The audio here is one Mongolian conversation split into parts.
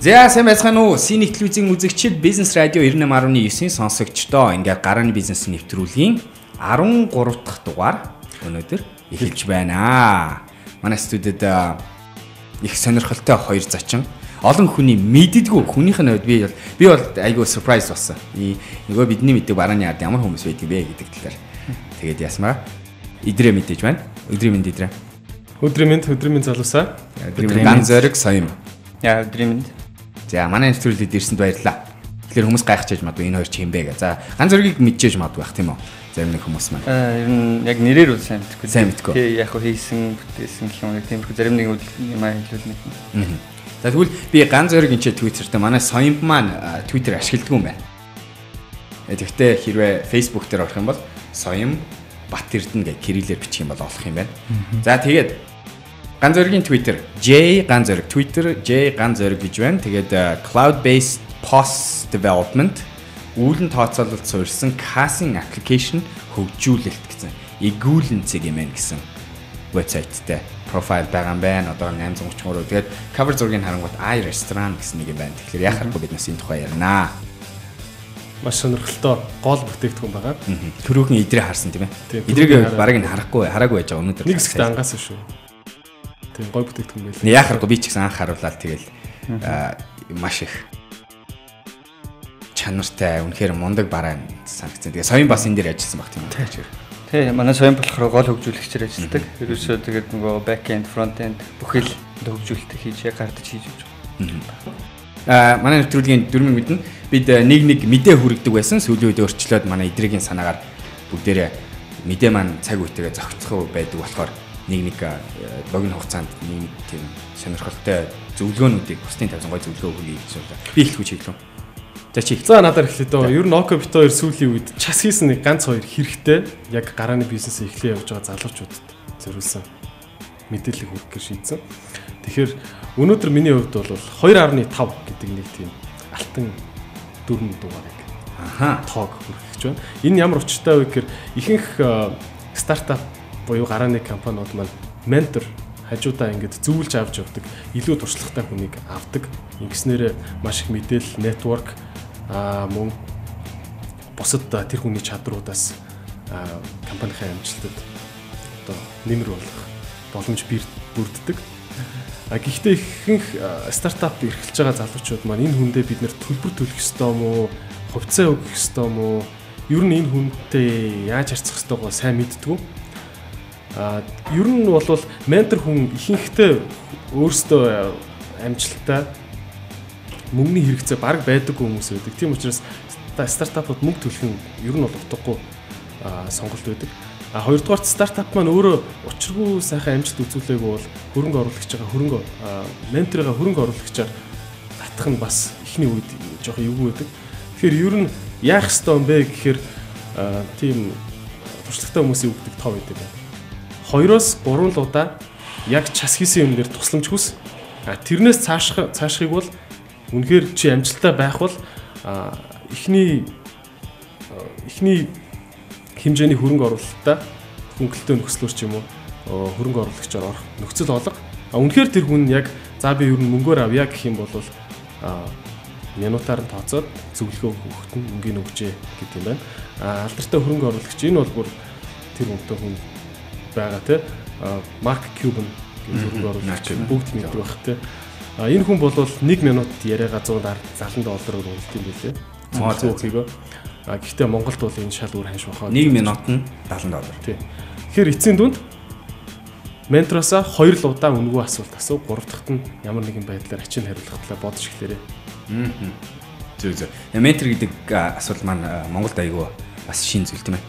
За сайн байцгаана уу? Синий телевизийн үзэгчид Бизнес радио 98.9-ийн сонсогчдоо ингээд гарааны бизнес нэвтрүүлгийн 13 дахь дугаар өнөөдөр эхэлж байна. Манай студид их сонирхолтой хоёр зачин олон хүний мэддэггүй хүнийх нь би бол айгүй surprise болсон. Нөгөө бидний мэддэг барааны ард ямар хүмүүс байдаг бэ гэдэг талаар. Тэгээд ясмаа идрээ мэдээж байна. Өдрийн мэнд идрээ. Өдрийн мэнд залуусаа. Өдрийн дан зориг соём. Яа өдрийн мэнд. За манай нэвтрүүлэгт ирсэнд баярлалаа. Тэгэхээр хүмүүс гайхаж магадгүй энэ хоёр чи юм бэ гэ. За ганц зөргийг мэдчихэж магадгүй бах тийм үү? Зарим нэг хүмүүс маань. Ер нь яг нэрээр бол сайн мэдгүй. Сайн мэдгүй. Тий яг хөө хийсэн, бүтээсэн гэх юм яг тиймэрхүү зарим нэг юм хэлүүлнэ. За тэгвэл би ганц зөриг энэ Twitter-тэй манай соёмд маань Twitter ашигладаг юм байна. Тэгэхдээ хэрвээ Facebook дээр орох юм бол соём Бат Эрдэнэ гэх кириллээр бичих юм бол олох юм байна. За тэгээд ганц зөргийн Twitter J ганц зөрг Twitter J ганц зөрг гэж байна. Тэгээд cloud based POS development үүлэн тооцоололт суурьсан casing application хөгжүүлэлт гэсэн игүүлэн цэг юм байна гэсэн вебсайттай профайл байгаа юм байна. Одоо 833. Тэгээд cover зургийг харангуут I restaurant гэсэн нэг юм байна. Тэгэхээр яхахгүй биднээс энэ тухай ярина. Маш сонирхолтой гол бүтээгдэхүүн байгаа. Төрөөхөн идрээ харсан тийм ээ. Идрийг бараг нь хараагүй байж байгаа өнөөдөр. Нэг хэсэгт ангаасан шүү. Тийм гой бүтээгдэхүүн байлаа. Яхахгүй би ч гэсэн анх харуулаад тэгэл маш их чанартай үнэхээр мундаг бараа санагдсан. Тэгээ соён бас энэ дээр ажилласан баг тийм үү? Тий, манай соён болохоор гол хөгжүүлэгчээр ажилладаг. Ерөөсөө тэгээд нөгөө back end, front end бүхэл хөгжүүлэлт хийж гардаж хийж өгч байгаа. Манай нэвтрүүлгийн дөрмөг мэднэ. Бид нэг мэдээ хүргэдэг байсан. Сүүлийн үед өөрчлөөд манай эдрэгийн санаагаар бүгдээрээ мэдээ маань цаг үетэйгээ зохицох байдаг болохоор нэг богино хугацаанд нэг тийм сонирхолтой зөвлөгөөнүүдийг бусдын тавьсан гой зөвлөгөө өгье гэж байна. Би эхлэх үе хийлээ. За надаар эхлэе дөө. Ер нь Око бит хоёр сүүлийн үед час хийсэн нэг ганц хоёр хэрэгтэй яг гарааны бизнес эхлэе явж байгаа залуучуудад зориулсан мэдээлэл хүргэх гэж шийдсэн. Тэгэхээр өнөөдөр миний хувьд бол 2.5 гэдэг нэг тийм алтан дүрм дугаарыг тоог хүргэх гэж байна. Энэ ямар учиртай вэ гэхээр ихэнх стартап буюу гарааны компаниуд маань ментор хажуудаа ингэж зөвлөж авч явдаг илүү туршлагатай хүнийг авдаг. Ингэснээр маш их мэдээлэл, network мөн бусад тэр хүний чадруудаас компанийн амжилтад одоо нэмэр болох боломж бүрддэг. Гэхдээ ихэнх стартап эрхэлж байгаа залуучууд маань энэ хүндээ бид нэр төлбөр төлөх ёстой мó, хувьцаа өгөх ёстой мó, ер нь энэ хүнтэй яаж харьцах ёстойгоо сайн мэддэггүй. Ер нь бол ментор хүн ихэнхдээ өөрсдөө амжилттай мөнгөний хэрэгцээ баг байдаггүй хүмүүс байдаг. Тийм учраас стартапууд мөнгө төлөх нь ер нь бол утгагүй сонголт байдаг. Хоёрдугаар стартап маань өөрөө учиргүй сайхан амжилт үзүүлээгүй бол хөрөнгө оруулагчаа менторыгаа хөрөнгө оруулагчаар татах нь бас ихний үед жоох эвгүй байдаг. Тэгэхээр ер нь яах ёстой юм бэ гэхээр тийм туршлагатай хүмүүсийн өгдөг тоо байдаг байна. 2-3 удаа яг час хийсэн юм дээр тусламж хүс. Тэрнээс цаашхыг бол үнэхээр чи амжилттай байх бол эхний хэмжээний хөрөнгө оруулалтаа хөнгөлөлтөө нөхцлөөр ч юм уу хөрөнгө оруулагчаар орох нөхцөл олго. Үнэхээр тэр хүн яг за би ер нь мөнгөөр авъя гэх юм бол минутаар нь тооцоод зөвлөгөө өгөхт нь мөнгөний өгчээ гэдэг юм байна. Алдартай хөрөнгө оруулагч энэ бол бүр тэр үнэтэй хүн байгаа те. Марк Кьюбен гэх хөрөнгө оруулагч бүгд мэддэг байх те. Энэ хүн бол 1 минут яриагаа $170 үнэлт юм билээ. Зөвхөн гэхдээ Монголд бол энэ шал өөр ханш бахаа. 1 минут нь $70. Тий. Тэгэхээр эцсийн дүнд ментороосаа 2 удаа үнэгүй асуулт асуу, 3 дахьт нь ямар нэгэн байдлаар хачин хариулах талаа бодож эхлээрэй. Зөв. Ментор гэдэг асуулт маань Монголд айгүй бас шин зүйл тийм ээ.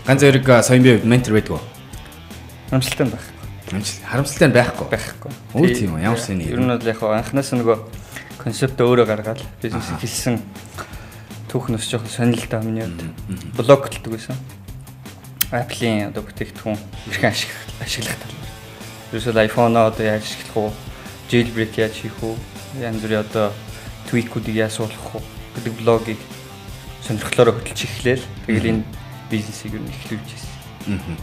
Ганц зэрэг соён бие ментор байдаг уу? Харамсалтай байх. Харамсалтай байхгүй. Үгүй тийм үү? Ямар сони. Ер нь бол яг анханаас нөгөө концепт өөрөө гаргаад бизнес хэлсэн түүхнээс жоохон сонирхолтой миний хувьд блог хэлдэг байсан. Apple-ийн одоо бүтээгдэхүүн хэрхэн ашиглах талаар. Ерөөсөө iPhone-аа одоо яаж ашиглах уу? Jailbreak яаж хийх үү? Янз бүрийн одоо tweak-үүдийг яаж суулгах уу гэдэг блогийг сонирхлоороо хөтлөж эхлээл. Тэгэл энэ бизнесийг ер нь эхлүүлж ирсэн.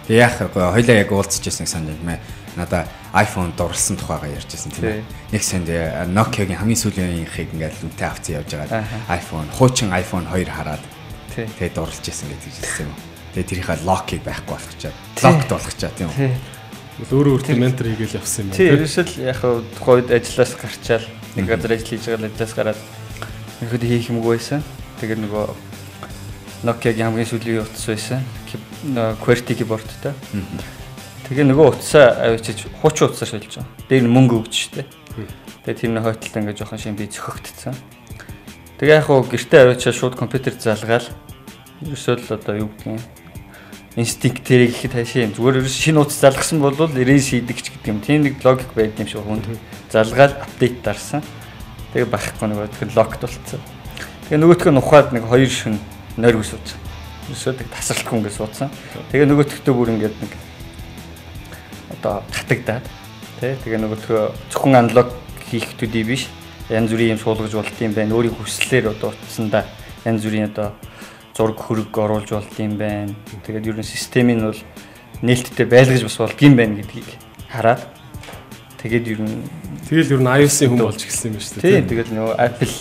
Тэг яах вэ? Хоёлаа яг уулзчихсан санаж байна. надаа iPhone дурлсан тухайгаа ярьжсэн тийм ээ. Нэг санд Nokia-гийн хамгийн сүүлийн ингээл үнэтэй авцсан явж байгаа. iPhone хуучин iPhone 2 хараад тэгээд дурлж исэн гэж хэлсэн юм. Тэгээд тэрийнхээ локийг байхгүй болгочаад локд болгочаад тийм үү. Өөрөө өөртөө ментор хийгээл явсан юм байна. Тийм ерөөсөл яг тухайд ажиллаас гарчаал нэг газар ажил хийж байгаа ажлаас гараад ихэд хийх юмгүй байсан. Тэгээд нөгөө Nokia-гийн хамгийн сүүлийн утас байсан. QWERTY keyboardтай. Тэгээ нөгөө утсаа авчиж хуучин утсаар шилжиж байгаа. Дээр нь мөнгө өгч штэ. Тэгээ тэрний хойтлолд ингээд жоохон шин би зөхөгдсөн. Тэгээ яг хуу гэртээ авчиж шууд компьютер залгаал. Ерөөсөө л одоо юу гэдгийг инстинктээр гэхэд хаашаа юм. Зүгээр ерөөс шинэ утас залгасан бол erase хийдэг ч гэдэг юм. Тийм нэг логик байд юм шиг хүнд. Залгаал апдейт дарсан. Тэгээ бахгүй нөгөө тэгэхээр локд болцсон. Тэгээ нөгөөтгөө нухаад нэг 2 шин нойр үсвч. Ерөөсөө тэг тасралтгүй ингээд суудсан. Тэгээ нөгөөтгтөө бүр ингээд нэг одоо татагдаад тэгээ нөгөөтгөө зөвхөн аналог хийх төдий биш. Янз бүрийн юм суулгаж болт юм байна. Өөрийн хүслээр одоо утсандаа янз бүрийн одоо зураг хөрөг оруулж болт юм байна. Тэгээд ер нь системийг бол нээлттэй байлгаж бас болт юм байна гэдгийг хараад тэгээд ер нь iOS-ийн хүн болж эхэлсэн юм байна шүү дээ. Тийм тэгээд нөгөө Apple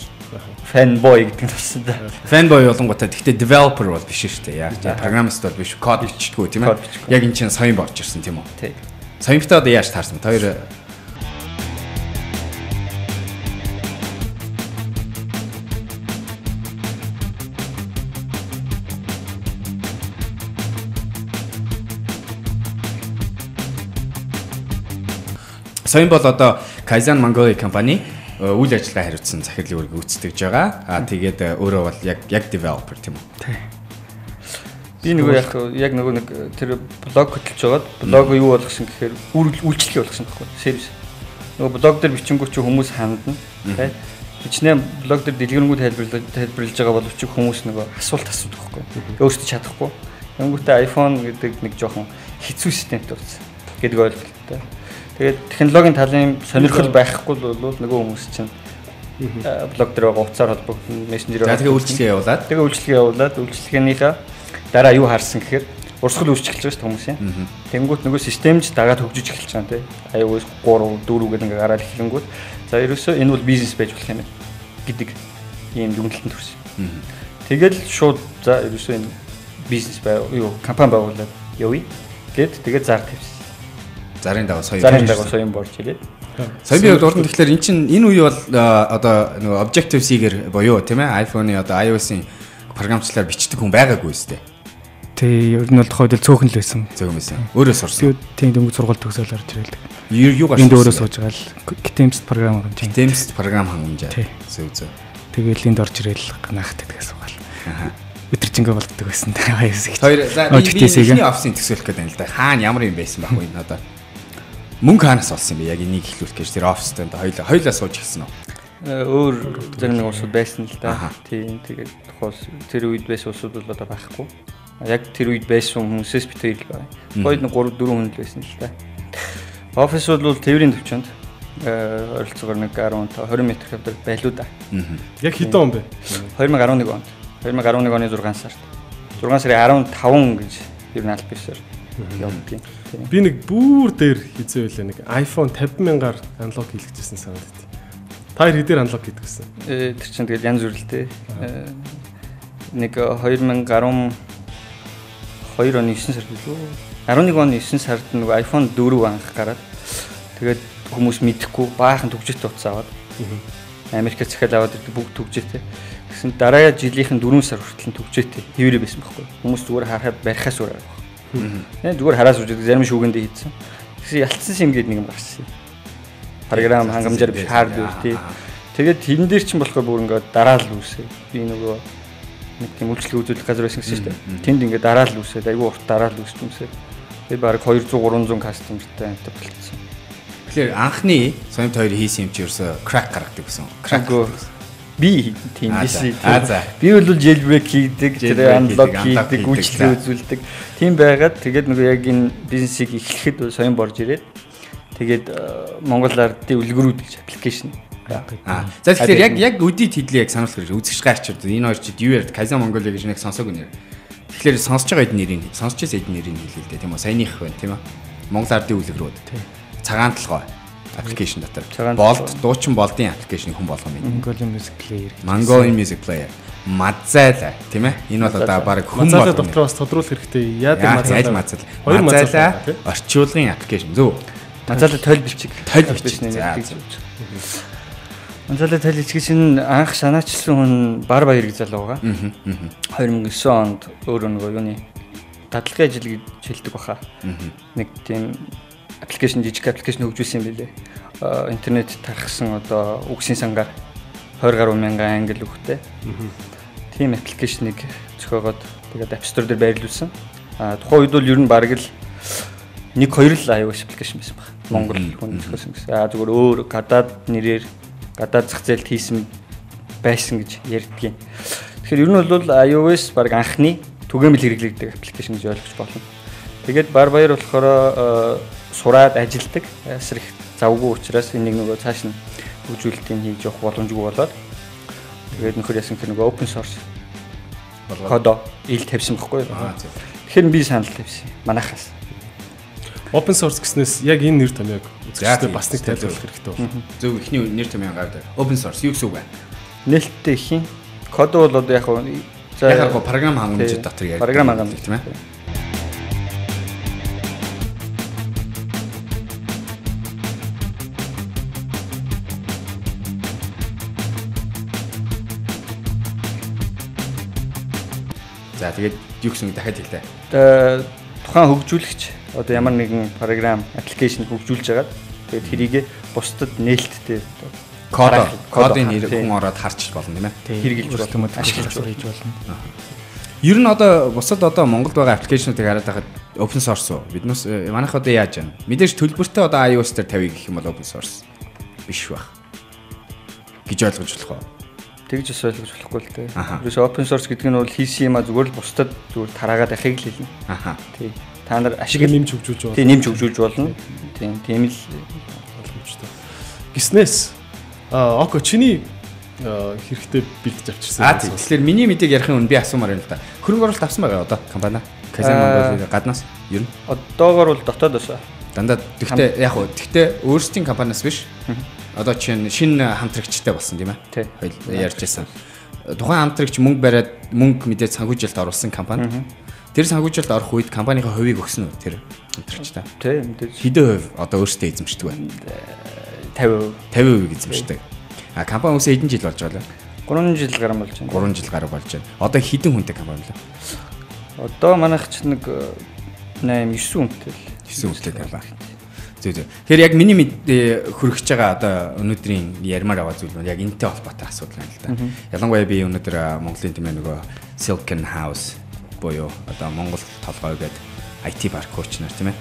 fanboy гэдэг нь болсон да. Fanboy болонготой гэхдээ developer бол биш шүү дээ. Яг программист бол биш, код бичдэггүй тийм ээ. Яг энэ чинь соён борж ирсэн тийм үү? Тийм. Соёнтой одоо яаж таарсан? Та хоёр соён бол одоо Kaizen Mongolia компани үйл ажиллагаа хариуцсан захирлын үүрэг гүйцэтгэж байгаа. Тэгээд өөрөө бол яг developer тийм үү? Тийм. Би нөгөө яг нөгөө нэг тэр блог хөтлөж байгаад блог юу болгосон гэхээр үйлчлэгээ болгосон байхгүй сервис. Нөгөө блог дээр бичингүү чи хүмүүс хандна. Тийм. Бичнээ блог дээр дэлгэрэнгүй тайлбарлаж байгаа боловч хүмүүс нөгөө асуулт асуудаг байхгүй. Өөрсдөө чадахгүй. Тэнгүүтээ iPhone гэдэг нэг жоохон хэцүү системтэй болсон гэдэг ойлголттой. Тэгээд технологийн талын сонирхол байхгүй бол нөгөө хүмүүс чинь блог дээр байгаа утсаар холбогдсон мессенжерээр тэгээ үйлчлэгээ явуулаад үйлчлэгээнийхээ дараа юу харсан гэхээр урсгал үүсчихэж байгаа шүү дээ хүмүүс юм. Тэнгүүт нөгөө системж дагаад хөгжиж эхэлж байгаа тийм. iOS 3, 4 гэдэг ингээ гараад эхлэнгүүт за ерөөсөө энэ бол бизнес байж болох юм гэдэг ийм дүгнэлтэнд хүрсэн. Тэгэл шууд за ерөөсөө энэ бизнес юу компани байгуулад явъя гэд тэгээд зар тавьсан. Зарын дагуу соён борж ирээд. Соён урд нь тэгэхээр эн чинь энэ үе бол одоо нөгөө Objective C-гэр боёо тийм ээ iPhone-ы одоо iOS-ийн програмчлалаар бичдэг хүн байгаагүй үстэй. Тий, ер нь бол хойдол цөөхөн л байсан. Цөөхөн байсан. Өөрөө сурсан. Тийм дөнгөж сургалт төгсөөл орж ирээд. Юу гарч энд өөрөө сууж байгаа л Temst програм хангамж. Temst програм хангамж. Зөв. Тэгээл энд орж ирээл ганахдаг гэсэн үг л. Өтөржингөө болддог байсан. Хоёр за би офисын төсөөлөх гэдэг юм л да. Хаана ямар юм байсан баг вэ надаа. Мөнгө хаанаас олсон бэ? Яг энийг ихлүүлэх гэж тэр оффист энэ хоёлаа сууж гисэн үү? Өөр зарим нэг улсууд байсан л да. Тийм тэгээд тухайн тэр үед байсан улсууд бол одоо байхгүй. Яг тэр үед байсан хүмүүсээс бид хоёр л байна. Хойд нэг 3 4 хүн л байсан л да. Офис бол тээврийн төвчөнд ойролцоогоор нэг 10 20 м квадрат байлуу да. Яг хэдэн он бэ? 2011 онд. 2011 оны 6 сард. 6 сарын 15 гэж ер нь аль бисээр явагдیں۔ Би нэг бүр дээр хийзээ байлаа нэг iPhone 50,000-аар аналог хийлгэжсэн санаад байт. Та хоёр хэдээр аналог хийдгэсэн? Тэр чинь тэгэл янз бүрэлтэй. Нэг 2012 оны 9 сард билүү? 11 оны 9 сард нэг iPhone 4 анх гараад тэгээд хүмүүс мэдэхгүй баахан төгжөлт утас аваад Америкт захиал аваад бүгд төгжөөтэй. Гэсэн дараа жилийнхэн 4 сар хүртэл төгжөөтэй. Хэвээрээ байсан байхгүй. Хүмүүс зүгээр харахад барихаас өөр байгаа. Зүгээр хараад үздэг зарим шүүгэндээ хийдсэн. Тэгсэн ялцсан юм гээд нэг юм гарсан. Програм хангамжаар биш хардвер тий. Тэгээд тэн дээр чинь болохоор бүр ингээд дараа л үүсээ. Би нөгөө нэг тийм үйлчлэг үзүүлэх газар байсан гэсэн шүү дээ. Тэнд ингээд дараа л үүсээ. Айгүй урт дараа л үүссэн юмсээ. Тэгээд баг 200 300 кастомертай амттай болчихсон. Тэгэхээр анхны соёмт хоёр хийсэн юм чи ерөөсө crack гаргадаг гэсэн. Crack би тийм биш. Би бол jailbreak хийдэг, тэр unlock хийдэг, үйлчлэг үзүүлдэг. Тийм байгаад тэгээд нөгөө яг энэ бизнесийг эхлэхэд соён борж ирээд тэгээд Монгол ардын үлгэрүүд гэж аппликейшн. За тэгэхээр яг үдий хэдлээ яг сануулах гэж үзэгч гайчирд энэ хоёр чид юу яриад Kaizen Mongolia гэж нэг сонсоогүй нэр. Тэгэхээр сонсож байгаа эдний нэрийг сонсож байсан эдний нэрийг хэлээ л дээ тийм үү? Саяных байна тийм үү? Монгол ардын үлгэрүүд. цагаан толгой аппликейшн дотор. Цагаан Болд дуучин болдын аппликейшн хүн болгоно. Mongolian Music Player. Mongolian Music Player. Мазайла тийм ээ. Энэ бол одоо баг хүн Мазайла болгоно. дотроо бас тодруулах хэрэгтэй. Яаж Яаж мазайла? Хоёр мазайла орчуулгын аппликейшн зөв. Мазайла тойл бичиг. Тойл бичиг. Мазайла тойл бичиг нь анх санаачилсан хүн бар баяр гэж залуу байгаа. 2009 онд өөрөө нөгөө юуны дадлагын ажил гэж хэлдэг баха. Нэг тийм аппликейшн жижиг аппликейшн хөгжүүлсэн юм билээ. Интернет тархсан одоо үгсийн сангаар 20 гаруй мянган англи үгтэй. Тийм аппликейшнийг зохиогоод тэгээд App Store дээр байрлуулсан. Тухайн үед бол ер нь бараг л 1-2 л iOS аппликейшн байсан баг. Монгол хүн зохиосон гэсэн. Зүгээр өөр гадаад нэрээр гадаад зах зээлд хийсэн байсан гэж ярьдгийн. Тэгэхээр ер нь бол iOS бараг анхны түгээмэл хэрэглэгдэх аппликейшн гэж ойлгож болно. Тэгээд бар баяр болохоор сураад ажилдаг. Ясар их завгүй учраас энийг нөгөө цааш нь хөгжүүлэлтийн хийж явах боломжгүй болоод тэгээд нөхөр ясан тэр нөгөө open source кодо ил тавьсан байхгүй юу? Тэгэхээр би санал тавьсан. Манайхаас. Open source гэснээс яг энэ нэр томьёог үзэхдээ бас нэг тайлбарлах хэрэгтэй байна. Зөв ихний нэр томьёо гавд. Open source юу гэсэн үг вэ? Нээлттэй их юм. Код бол одоо яг яг програм хангамжид дотор ярьдаг. Програм хангамж тийм ээ. За тэгээд юу гэсэн дахиад хэлээ. Тухайн хөгжүүлэгч одоо ямар нэгэн програм, аппликейшн хөгжүүлж байгаад тэгээд тэрийгэ бусдад нээлттэй кодын нэр хүн ороод харч болно тийм ээ. Хэрэгжилж болно, ашиглаж хийж болно. Ер нь одоо бусад одоо Монголд байгаа аппликейшнуудыг хараад байхад open source уу? Биднээс манайх одоо яаж байна? Мэдээж төлбөртэй одоо iOS дээр тавья гэх юм бол open source биш байх. гэж ойлгож болох уу? Тэгж бас ойлгож болохгүй л дээ. Тэрээс open source гэдэг нь бол хийсэн юм а зүгээр л бусдад зүгээр тараагаад ахыг л хэлнэ. Тий. Та нар ашиг нэмж хөгжүүлж болно. Тий, нэмж хөгжүүлж болно. Тийм л ойлгомжтой. Гиснээс око чиний хэрэгтэй бэлдэж авчирсан. Тэгэхээр миний мэдээг ярихын үн би асуумаар байна л да. Хөрөнгө оруулалт авсан байгаа одоо компани. Kaizen Mongolia гаднаас ер нь. Одоогор бол дотоодоос. Дандаа тэгтээ өөрсдийн компаниас биш. Одоо чинь шинэ хамтрагчтай болсон тийм ээ. Хоёул ярьжсэн. Тухайн хамтрагч мөнгө бариад мөнгө мэдээ санхүүжилт оруулсан компани. Тэр санхүүжилт орох үед компанийн хувийг өгсөн үү тэр хамтрагчтай? Тийм мэдээж. Хэдэн хувь одоо өөртөө эзэмшдэг вэ? 50% эзэмшдэг. Компани үсээ хэдэн жил болж байгаа вэ? 3 жил гарсан болж байна. 3 жил гарсан болж байна. Одоо хэдэн хүнтэй компани вэ? Одоо манайх ч нэг 8 9 хүнтэй л. 9 хүнтэй компани. Зөв. Тэгэхээр яг миний хүрэж байгаа одоо өнөөдрийн ярмаар байгаа зүйл нь яг энэтэй холбоотой асуудал байна л да. Ялангуяа би өнөөдөр Монголын тийм нөгөө Silicon House буюу одоо Монгол толгой гэдэг IT парк коуч нар тийм ээ.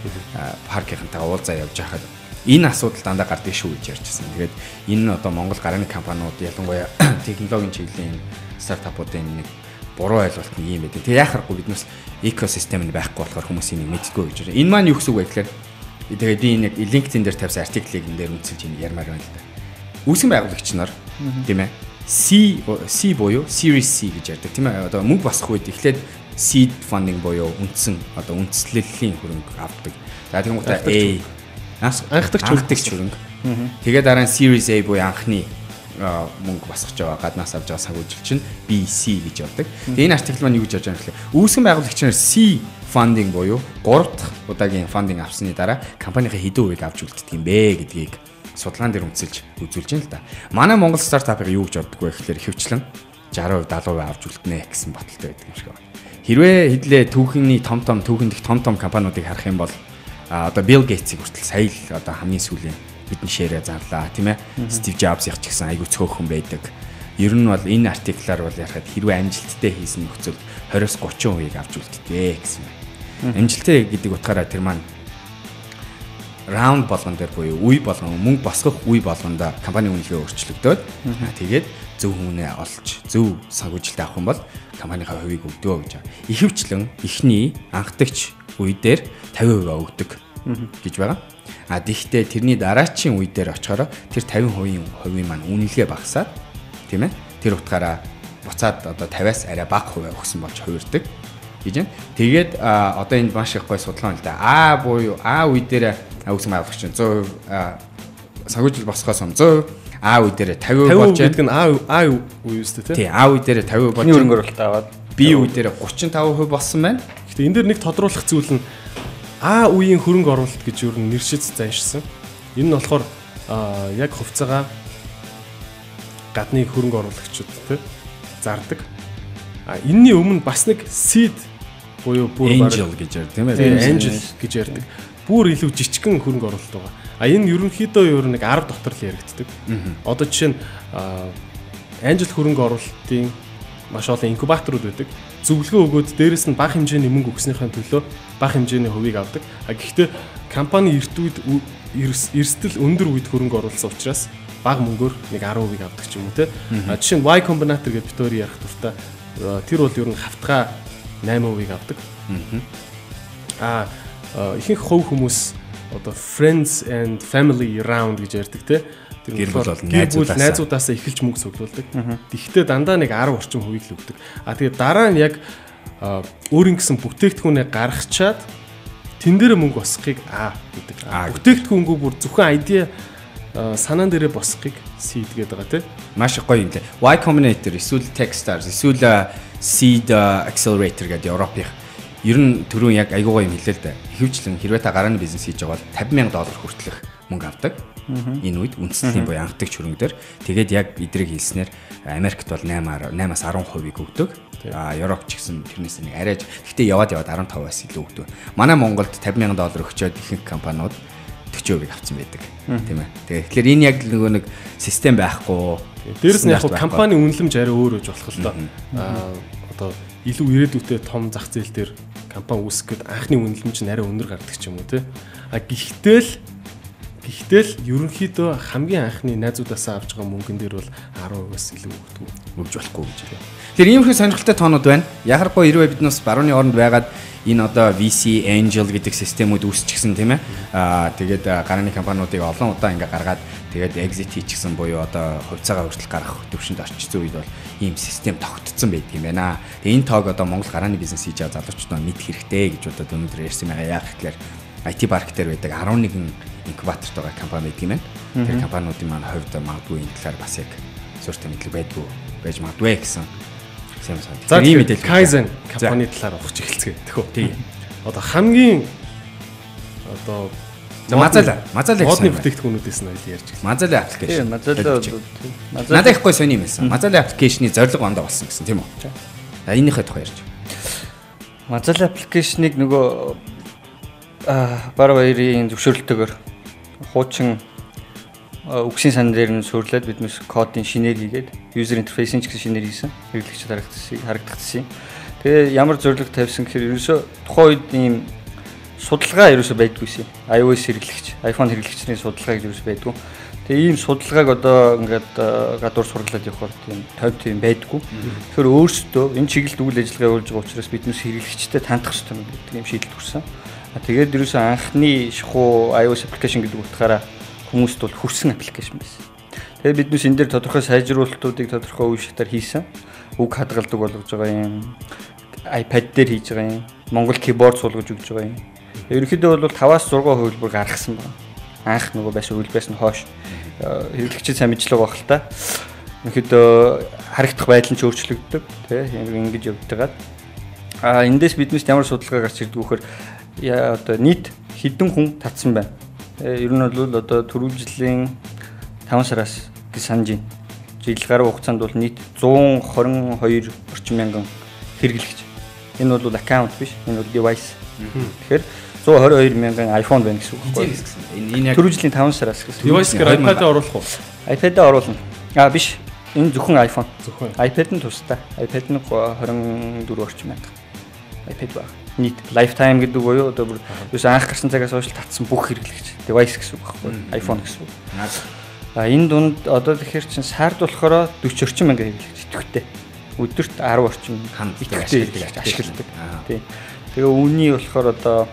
Паркийнхантайгаа уулзаа явж байхад энэ асуудал дандаа гардаг шүү гэж ярьжсэн. Тэгээд энэ нь одоо Монгол гарааны компаниуд ялангуяа технологийн чиглэлийн стартапуудын нэг буруу ойлголт нэг юм байдаг. Тэг яхахгүй биднээс экосистем нь байхгүй болохоор хүмүүс энийг мэддэггүй гэж байна. Энэ маань юу гэсэн үг вэ гэхээр тэгээд би нэг LinkedIn дээр тавьсан артиклийг энэ дээр үнэлж ярмаар байна л да. Үүсгэн байгуулагч нар тийм ээ. C буюу Series C гэж ярьдаг тийм ээ. Одоо мөнгө босох үед эхлээд seed funding буюу үндсэн одоо үндэслэлийн хөрөнгө авдаг. За тэгмээ анхдагч хөрөнгө. Тэгээд дараа нь Series A буюу анхны мөнгө босгож байгаа гаднаас авч байгаа санхүүжилт чинь BC гэж явдаг. Тэгээ энэ артикл маань юу гэж яаж байгаа юм бэ? Үүсгэн байгуулагч нар C funding буюу 3 дахь удаагийн funding авсны дараа компанийн хэдэн хувийг авч үлддэг юм бэ гэдгийг судалгаан дээр үнэлж үзүүлж байна л да. Манай Монгол стартапыг юу гэж боддог вэ гэхээр хөвчлэн 60% 70% авч үлднэ гэсэн баталтай байдаг юм шиг байна. Хэрвээ хэдлээ түүхний том компаниудыг харах юм бол одоо Bill Gates-ийг хүртэл сая л одоо хамгийн сүүлийн бидний ширээ зарлаа тийм ээ. Steve Jobs-ийг ч гэсэн айгүй цөөхөн байдаг. Ер нь бол энэ артиклаар бол ярахад хэрвээ амжилттай хийсэн нөхцөлд 20-30% авч үлддэг гэсэн байна. Амжилттай гэдэг утгаараа тэр маань раунд болгон дээр буюу үе болгон мөнгө босгох үе болгондоо компани үнэлгээ өөрчлөгдөөд тэгээд зөв хүмүүнээ олж зөв санхүүжилт авах юм бол компанийнхаа хувийг өгдөө гэж байгаа. Ихэвчлэн эхний анхдагч үе дээр 50% өгдөг гэж байгаа. Гэхдээ тэрний дараачийн үе дээр очихоор тэр 50% маань үнэлгээ багасаад тийм ээ. Тэр утгаараа буцаад одоо 50-аас арай бага хувиа өгсөн болж хувирдаг гэж байна. Тэгээд одоо энд маш их гой судалгаа байна л да. Буюу үе дээр Үүсгэн байгуулагч нь 100% санхүүжилт босгоос 100% А үе дээр 50% болж байна. Гэдэг нь А үе үстэй тий. Тий, А үе дээр 50% болж хөрөнгө оруулалт аваад B үе дээр 35% болсон байна. Гэхдээ энэ дээр нэг тодруулах зүйл нь А үеийн хөрөнгө оруулалт гэж юу нэр шиц заншсан. Энэ нь болохоор яг хувьцаагаа гадны хөрөнгө оруулагчид тий зардаг. Энэний өмнө бас нэг seed буюу бүр Angel гэж ярьдаг тийм ээ. Angel гэж ярьдаг. Бүр илүү жижигхэн хөрөнгө оруулалт байгаа. Энэ ерөнхийдөө ер нь нэг 10 дотор л яригддаг. Одоо жишээ нь Angel хөрөнгө оруулалтын маш олон инкубаторууд байдаг. Зөвлөгөө өгөөд дээрэс нь бага хэмжээний мөнгө өгснөхийн төлөө бага хэмжээний хувийг авдаг. Гэхдээ компани эрсдэл өндөр үед хөрөнгө оруулсан учраас бага мөнгөөр нэг 10% авдаг ч юм уу те. Жишээ нь Y Combinator гэж бид өөр ярих дуртай. Тэр бол ер нь хавтгай 8% авдаг. Ихэнх хувь хүмүүс одоо friends and family round гэж ярьдаг те. Тэр бол найзуудаасаа эхэлж мөнгө цуглуулдаг. Тэгэхдээ дандаа нэг 10 орчим хувийг л өгдөг. Тэгээд дараа нь яг өөрийн гэсэн бүтээгдэхүүнээ гаргачаад тэн дээр мөнгө босхийг гэдэг. Бүтээгдэхүүнгөө бүр зөвхөн idea санаан дээрээ босхийг seed гэдэг байгаа тийм. Маш гоё юм лээ. Y Combinator эсвэл Techstars эсвэл Seed Accelerator гэдэг Европын ер нь түрүүн яг айгуугаа юм хэлээ л дээ. Ихэвчлэн хэрвээ та гарааны бизнес хийж байгаа бол $50,000 хүртэлх мөнгө авдаг. Энэ үед үндэслэлийн буюу анхдагч хөрөнгө дээр тэгээд яг эдрийг хэлснээр Америкт бол 8-аас 10% өгдөг. Европ ч гэсэн тэрнээс нэг арайж гэхдээ яваад 15%-аас илүү өгдөг. Манай Монголд $50,000 өгчөөд ихэнх компаниуд 40% авсан байдаг. Тийм ээ. Тэгэхээр энэ яг нэг систем байхгүй. Дээрээс нь яг компани үнэлэмж арай өөр гэж болох л доо. Одоо илүү ирээдүйтэй том зах зээл дээр компани үүсгэх гээд анхны үнэлэмж нь арай өндөр гардаг ч юм уу тий. Гэхдээ л ерөнхийдөө хамгийн анхны найзуудаасаа авч байгаа мөнгөн дээр бол 10%-аас илүү өгч болохгүй гэж байна. Тэгэхээр иймэрхүү сонирхолтой тоонууд байна. Яхахгүй хэрвээ бид нас барууны оронд байгаад энэ одоо VC Angel гэдэг системүүд үүсчихсэн тийм ээ. Тэгээд гарааны компаниудыг олон удаа ингээ гаргаад тэгээд exit хийчихсэн буюу одоо хувьцаагаа хүртэл гаргах төвшөнд орчихсон үед бол ийм систем тогтцсон байдаг юм байна. Тэгээд энэ тоог одоо Монгол гарааны бизнес хийж байгаа залуучууд мэдэх хэрэгтэй гэж бодоод өнөөдөр ярьсан байгаа. Яг тэгэхээр IT парк дээр байдаг 11 инкубаторт байгаа компани байдаг юм байна. Тэр компаниудын маань хувьд магадгүй энэ талаар бас яг суурьтай мэдлэг байж магадгүй гэсэн юм санагдав. За ийм мэдээлэл Kaizen компани талаар ухаж эхэлцгээе. Тэхүү. Тийм. Одоо хамгийн одоо Мазала модны бүтээгдэхүүнүүдээс нь ярьж эхэлсэн. Mazala application. Мазала надад ихгүй сони юм байсан. Mazala application-ы зорилго ондоо болсон гэсэн тийм үү? Энийхээ тухай ярьж. Mazala application-ыг нөгөө баруун баярын зөвшөөрлөлтөөр хуучин үгсийн сан дээр нь сурлаад биднээс кодын шинээр хийгээд user interface-ийн ч гэсэн шинээр хийсэн. Хэрэглэгчид харагдчихсан. Тэгээ ямар зорилго тавьсан гэхээр ерөөсөө тухайн үед ийм судалгаа ерөөсөө байдгүйсэн. iOS хэрэглэгч, iPhone хэрэглэгчний судалгаа гэж ерөөсөө байдгүй. Тэгээ ийм судалгааг одоо ингээд гадуур сурлаад явахаар тийм тойвт юм байдгүй. Тэгэхээр өөрсдөө энэ чиглэлд үйл ажиллагаа явуулж байгаа учраас биднээс хэрэглэгчтэй тандах хэрэгтэй гэдэг ийм шийдэл төрсэн. Тэгээд ерөөсөө анхны шахуу iOS application гэдэг утгаараа хүмүүст бол хүрсэн аппликейшн байсан. Тэгээд биднээс энэ дээр тодорхой сайжруулалтуудыг тодорхой үе шатаар хийсэн. Үг хадгалдаг болгож байгаа юм. iPad дээр хийж байгаа юм. Монгол keyboard суулгаж өгж байгаа юм. Ерөнхийдөө бол 5-аас 6% хөлбөр гаргасан байна. Анх нөгөө байсан үйлбээс нь хойш хэрэглэгчид сайн мэдлэг байх л та. Ерөнхийдөө харагдах байдал нь ч өөрчлөгддөг, тийм ингэж явдаг. Эндээс биднээс ямар судалгаа гарч ирдэг вөхөр одоо нийт хэдэн хүн татсан байна. Ер нь бол одоо түрүү жилийн 5 сараас гэж санаж байна. Жил гаруй хугацаанд бол нийт 122 орчим мянган хэрэглэгч. Энэ бол аккаунт биш, энэ бол device. Тэгэхээр 122 мянган iPhone байна гэсэн үг байхгүй. Энэ яг түрүү жилийн 5 сараас гэсэн. Device-гээр iPad-д оруулах уу? iPad-д оруулна. Биш. Энэ зөвхөн iPhone. iPad нь тустай. iPad нь 24 орчим мянга. iPad баг. Нийт lifetime гэдэг буюу одоо бүр юус анх гарсан цагаас хойш татсан бүх хэрэглэгч. Device гэсэн үг байхгүй. iPhone гэсэн үг. Энэ дунд одоо тэгэхээр чин сард болохоор 40 орчим мянга хэрэглэгч идэвхтэй. Өдөрт 10 орчим идэвхтэй ашигладаг. Тийм. Тэгээ үүний болохоор одоо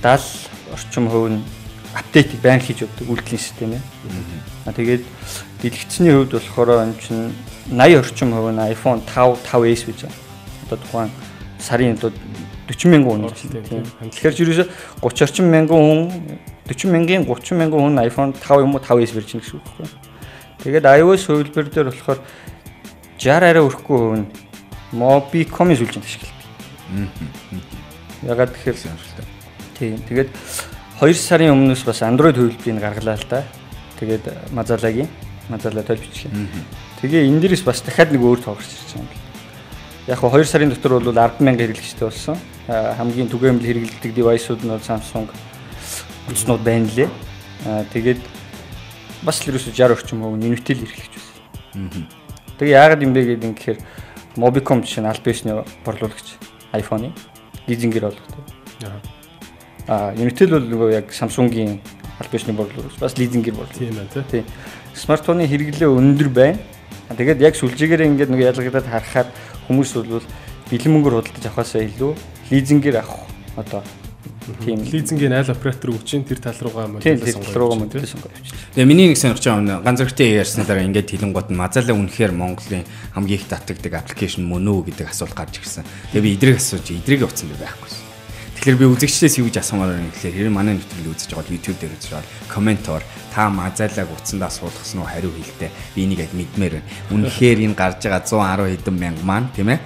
70 орчим хувь нь апдейт байнга хийж өгдөг үйлдвэрлэлийн систем ээ. Тэгээд дэлгэцний хувьд болохоор энэ чинь 80 орчим хувь нь iPhone 5, 5S гэж байна. Одоо тухайн сарын одоо 40 мянган хүн тийм. Тэгэхээр ерөөсө 30 орчим мянган хүн 40 мянган 30 мянган хүн iPhone 5 юм уу 5S барьж гэнэ гэсэн үг байхгүй. Тэгээд iOS хувилбар дээр болохоор 60 арай өрөхгүй хүн Mobicom-ийн сүлжээнд ашигладаг. Ягаад тэгэхээр тийм. Тэгээд 2 сарын өмнөөс бас Android хувилбарыг гаргалаа л да. Тэгээд Mozilla тойл бичлээ. Тэгээ энэ дээрээс бас дахиад нэг өөр тоогч ирж байгаа юм байна. Яг 2 сарын дотор бол 10,000 хэрэглэгчтэй болсон. Хамгийн түгээмэл хэрэглэдэг девайсууд нь Samsung утаснууд байна лээ. Тэгээд бас л ерөөсө 60 орчим хувь Unitel хэрэглэгч байсан. Тэгээ яагаад юм бэ гэдэг юм гэхээр Mobicom жишээ нь албаасны борлуулагч iPhone-ы лизингээр болгодог. Unitel бол нөгөө яг Samsung-ийн албаасны борлуулагч бас лизингээр борлуулдаг. Тийм байна тий. Смартфоны хэрэглээ өндөр байна. Тэгээд яг сүлжээгээр ингээд нэг ялгагдаад харахад хүмүүс бол бэлэн мөнгөөр худалдаж авахаасаа илүү лизингээр авах одоо тийм лизингийн айл оператор өгч ин тэр тал руугаа модель сонгож авчих. Тэгээ миний нэг сонирхож байгаа юм ганц зэрэгтэй ярьсны дараа ингээд хэлэнгууд нь Mozilla үнэхээр Монголын хамгийн их татдаг аппликейшн мөн үү гэдэг асуулт гарч ирсэн. Тэгээ би эдрийг асууж эдрийг утсан байхгүйсэн. Тэгэхээр би үзэгчдээс юу гэж асуумаар байна гэхээр хэрэг манай нэвтрүүлгийг үзэж байгаа YouTube дээр үзэж байгаа комментоор та Mozilla-г утсандаа суулгасан уу хариу хэлтэй. Би энийг яг мэдмээр байна. Үнэхээр энэ гарч байгаа 110 хэдэн мянга маань тийм ээ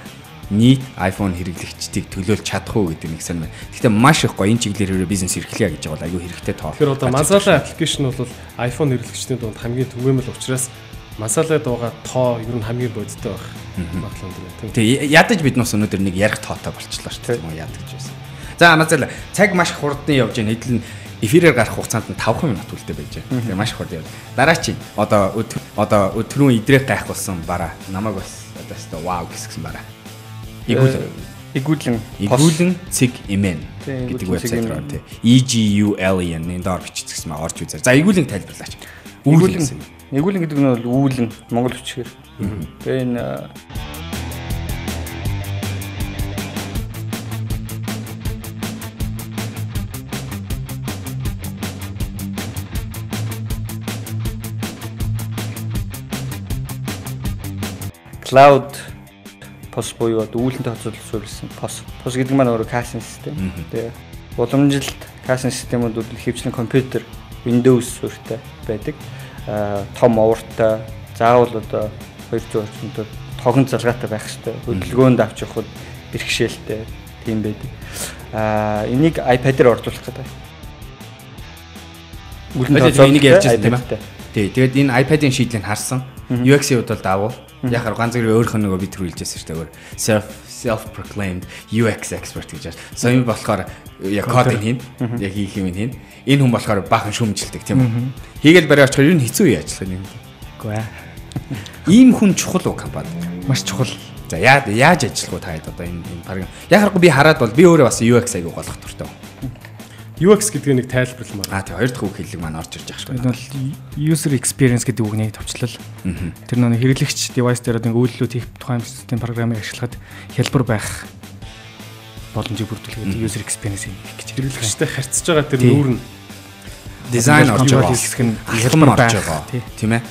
нийт iPhone хэрэглэгчдийг төлөөлж чадах уу гэдэг нэг сонир байна. Гэхдээ маш их гоё энэ чиглэлээр бизнес эрхлэе гэж байгаа бол айгүй хэрэгтэй тоо. Тэгэхээр одоо Mozilla аппликейшн бол iPhone хэрэглэгчдийн дунд хамгийн түгээмэл учраас Mozilla-д байгаа тоо ер нь хамгийн бодиттой байх. Баглан дээ. Тэгээ ядаж бид нас өнөөдөр нэг ярих тоотой болчихлоо шүү дээ. Ядаж байсан. За Mozilla цаг маш их хурдан явж байна. Хэдэн эфирээр гарах хугацаанд нь 5 минут үлдээ байж байна. Тэгээ маш хурдан явна. Дараа чинь одоо өдрөө идрэх гайх болсон бараа. Намайг бас одоо вау гэсэн бараа. Игүүлэн цэг имэн гэдэг вебсайт руу тий. EGULEN энэ доор биччихсэн маа орж үзээ. За игүүлэн тайлбарлаач. Игүүлэн гэдэг нь бол үүлэн монгол хүчээр. Тэгээ энэ Cloud POS буюу үүлэнтэй хоцрол суурилсан POS гэдэг маань өөрөө касын систем. Тэгээ уламжилт касын системүүд бол хэвчлэн компьютер Windows суурьтай байдаг. Том овортой, заавал одоо 200 орчимтой тогон залгаатай байх хэрэгтэй. Хөдөлгөөнд авч явахд бэрхшээлтэй тийм байдаг. Энийг iPad-ээр оржуулах гэдэг. Үүлэнтэй энийг ярьж байсан тийм ээ. Тий, тэгээд энэ iPad-ийн шийдлийг харсан. UX-ийн хувьд бол даавуу. Яг ганц зэрэг өөрийнх нь нөгөө бид түр хэлжсэн шүү дээ. Self-proclaimed UX expert гэж байна. Соём болохоор яг кодыг хийн, яг хийх юм хийн. Энэ хүн болохоор баахан шүүмжилдэг тийм үү? Хийгээл барай очихоор юу хэцүү юу ажиллах юм бэ? Үгүй ээ. Ийм хүн чухал уу компани? Маш чухал. За яаж ажиллах вэ та хэд одоо энэ баг. Яг харахгүй би хараад бол би өөрөө бас UX аягүй голох дуртай. UX гэдэг нэг тайлбарламаа. Тий, хоёр дахь үг хэллэг маань орж ирж байгаа шүү. Энэ бол user experience гэдэг үгний товчлол. Тэр нэг хэрэглэгч device дээр нэг үйлдэлүүд хийх тухайн систем програмыг ашиглахад хялбар байх боломжийг бүрдүүлэх user experience гэж. Хэрэглэгчтэй харьцаж байгаа тэр нүүр нь дизайн орж байгаа хэсэг нь хялбар орж байгаа. Тийм ээ.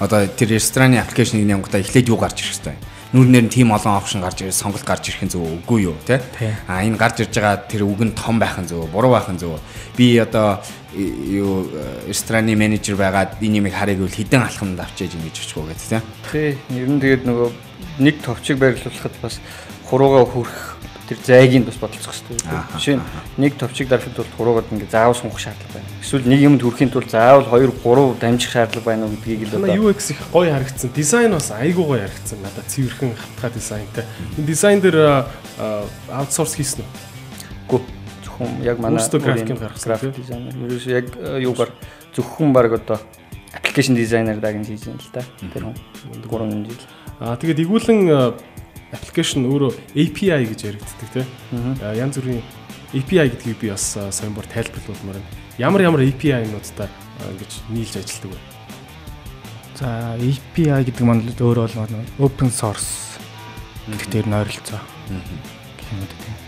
Одоо тэр рестораны аппликейшнийг нянгуудаа эхлээд юу гарч ирэх хэвээр. Нүүрнээр нь тийм олон опшн гарч ирэх, сонголт гарч ирэх нь зөв үгүй юу, тий? Энэ гарч ирж байгаа тэр үг нь том байх нь зөв, буруу байх нь зөв. Би одоо юу рестораны менежер байгаад энэ юмыг харъя гэвэл хэдэн алхамд авчиж ингэж очих уу гэдэг, тий? Ер нь тэгээд нөгөө нэг товчиг байрлуулахад бас хуруугаа хүрэх тэр зайгийг бас бодолцох хэрэгтэй. Жишээ нь нэг товчиг дарахад бол хуруугаад ингэ заавал сунгах шаардлага байна. Эсвэл нэг юмд хүрэхийн тулд заавал 2 3 дамжих шаардлага байна уу гэдгийг л одоо UX их гоё харагдсан. Дизайн бас айгүй гоё харагдсан. Надад цэвэрхэн хатгаа дизайнтай. Энэ дизайн дээр аутсорс хийсэн үү? Үгүй. Зөвхөн яг манай графикийг гаргасан дизайнер. Ерөөс яг юугаар зөвхөн баг одоо аппликейшн дизайнер дагж хийж байна л да. Тэр хүн 3 жил. Тэгээд игүүлэн аппликейшн өөрөө API гэж яригддаг тийм. Янз бүрийн API гэдгийг би бас сайн бүр тайлбарлуулмаар байна. Ямар API-нуудтай ингэж нийлж ажилладаг вэ? За API гэдэг маань өөрөө бол open source гэдэгтэр нойролцоо. Гэх юм уу тийм.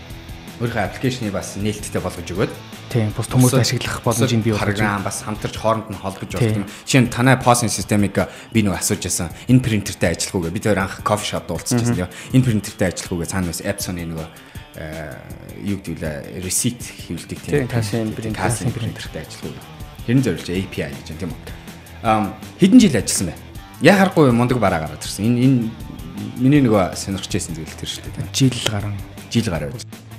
Өөрийнхөө аппликейшнийг бас нээлттэй болгож өгөөд тийм бус хүмүүс ашиглах боломжийг бий болгож програм бас хамтарч хооронд нь холбож болдог юм. Жишээ нь танай POS системийг би нэг асууж байсан. Энэ принтертэй ажиллах уу гэ. Бид хоёр анх кофе шоп дуулцчихсан тийм. Энэ принтертэй ажиллах уу гэ цаанаас Epson-ы нөгөө юу гэдэг вэ? Receipt хийвэлдэг тийм касын принтертэй ажиллах. Хэрэн зориулж API гэж юм тийм үү? Хэдэн жил ажилласан бэ? Яг харахгүй мундаг бараа гараад ирсэн. Энэ миний нөгөө сонирхож байсан зүйл тэр шүү дээ. Жил гараа.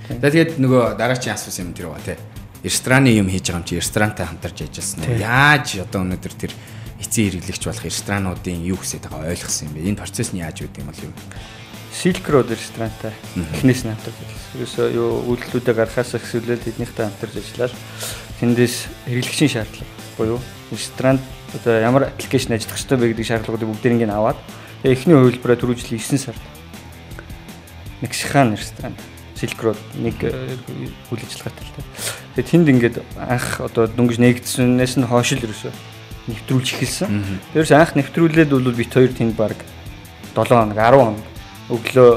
Тэгээд нөгөө дараачийн асуусан юм тэр байгаа тий. Рестораны юм хийж байгаа юм чи ресторантай хамтарч ажилласан уу? Яаж одоо өнөөдөр тэр эцсийн хэрэглэгч болох ресторануудын юу гэсэд байгаа ойлгосон юм бэ? Энэ процесс нь яаж үүдэх юм бол юу? Silk Road ресторантай эхнээс нь хамтарч ажилласан. Ерөөсөө юу үйлдэлүүдээ гаргахаас эхлээд эднийхтэй хамтарч ажиллаад тэндээс хэрэглэгчийн шаардлага буюу ресторан одоо ямар аппликейшн ажиллах ёстой бэ гэдэг шаардлагуудыг бүгдийг аваад эхний хувилбараа түрүү жилийн 9 сард Мексикан ресторан Silk Road нэг үйл ажиллагаатай л дээ. Тэгээд тэнд ингээд анх одоо дөнгөж нэгдсэнээс нь хойш л ерөөсөө нэвтрүүлж эхэлсэн. Тэрс анх нэвтрүүлээд бол бит хоёр тэнд баг 7 хоног 10 хоног өглөө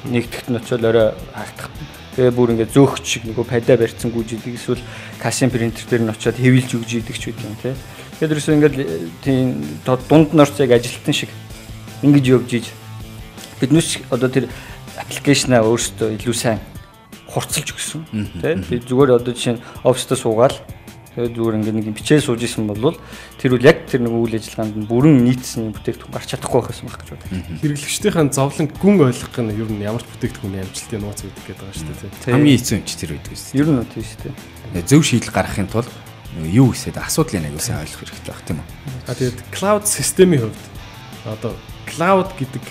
нэгтгэхт нь очиод орой хаагдах. Тэгээ бүр ингээд зөөгч шиг нөгөө падаа барьсан гүйжидэг эсвэл касын принтер дээр нь очиод хэвлж өгж идэг ч үгүй юм тий. Тэгээд ерөөсөө ингээд тийм дунд нь орцыг ажилтан шиг ингэж явж ийж биднээс одоо тэр аппликейшнаа өөрсдөө илүү сайн хурцлж өгсөн тий. Би зүгээр одоо жишээ нь оффистаа суугаад тэгээд зүгээр ингээд нэг бичээ сууж исэн бол тэр үл яг тэр нэг үйл ажиллагаанд нь бүрэн нийцсэн бүтээгдэхүүн гарч чадахгүй байхсан байх гэж бодлоо. Хэрэглэгчдийн зовлон гүн ойлгох нь ер нь ямар ч бүтээгдэхүүний амжилтын нууц үүдэг гэдэг байгаа шүү дээ. Хамгийн хэцүү юм чи тэр байдаг шүү. Ер нь тийм шүү дээ. Зөв шийдэл гаргахын тулд юу гэсэд асуудлыг аягүй сайн ойлгох хэрэгтэй байх тийм үү? Тэгээд cloud системийн хувьд одоо cloud гэдэг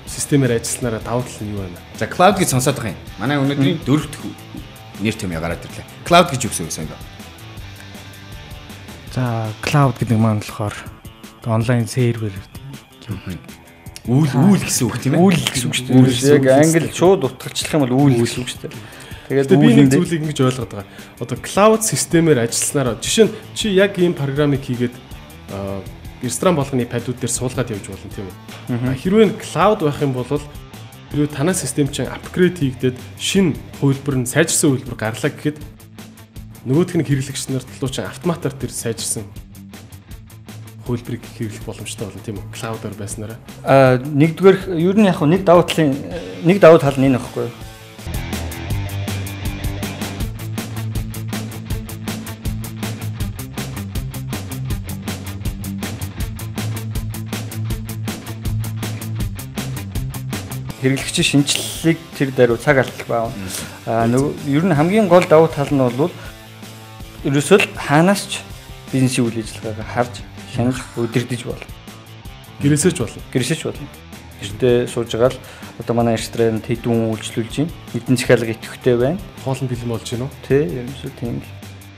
системээр ажилласнараа давуу тал нь юу вэ? За cloud гэж сонсоод байгаа юм. Манай өнөөдрийн 4 дахь нэр төм ягараад ирлээ. Cloud гэж юу гэсэн юм бэ? За cloud гэдэг маань болохоор онлайн сервер үйл гэсэн үг тийм ээ. Үйл гэсэн үг шүү дээ. Яг англи шууд утгачлах юм бол үйл гэсэн үг шүү дээ. Тэгээд би нэг зүйлийг ингэж ойлгоод байгаа. Одоо cloud системээр ажилласнараа жишээ нь чи яг ийм програмыг хийгээд ресторан болгоны падууд дээр суулгаад явж болно тийм үү? Хэрвээ cloud байх юм бол хэрвээ танай систем чинь апгрейд хийгдээд шинэ хувилбар нь сайжирсан хувилбар гарлаа гэхэд нөгөөх нь хэрэглэгч нарт руу чинь автоматар тэр сайжирсан хувилбарыг хэрэглэх боломжтой болно тийм үү? Cloud-аар байснараа. Нэгдүгээр ер нь яг нэг давуу тал нь энэ байхгүй юу? Хэрэглэгчийн шинжилгээг тэр даруй цаг алдах баав. Ер нь хамгийн гол давуу тал нь бол ерөөсөө хаанаас ч бизнесийн үйл ажиллагаагаа харж, шанаж, удирдах болно. Гэрээсээ ч болно. Гэртээ сууж байгаа л одоо манай ресторанд хэдүүн үйлчлүүлж байна. Эдийн захиалга идэвхтэй байна. Хоолн бэлэн болж байна уу? Тий, ерөөсөө тийм.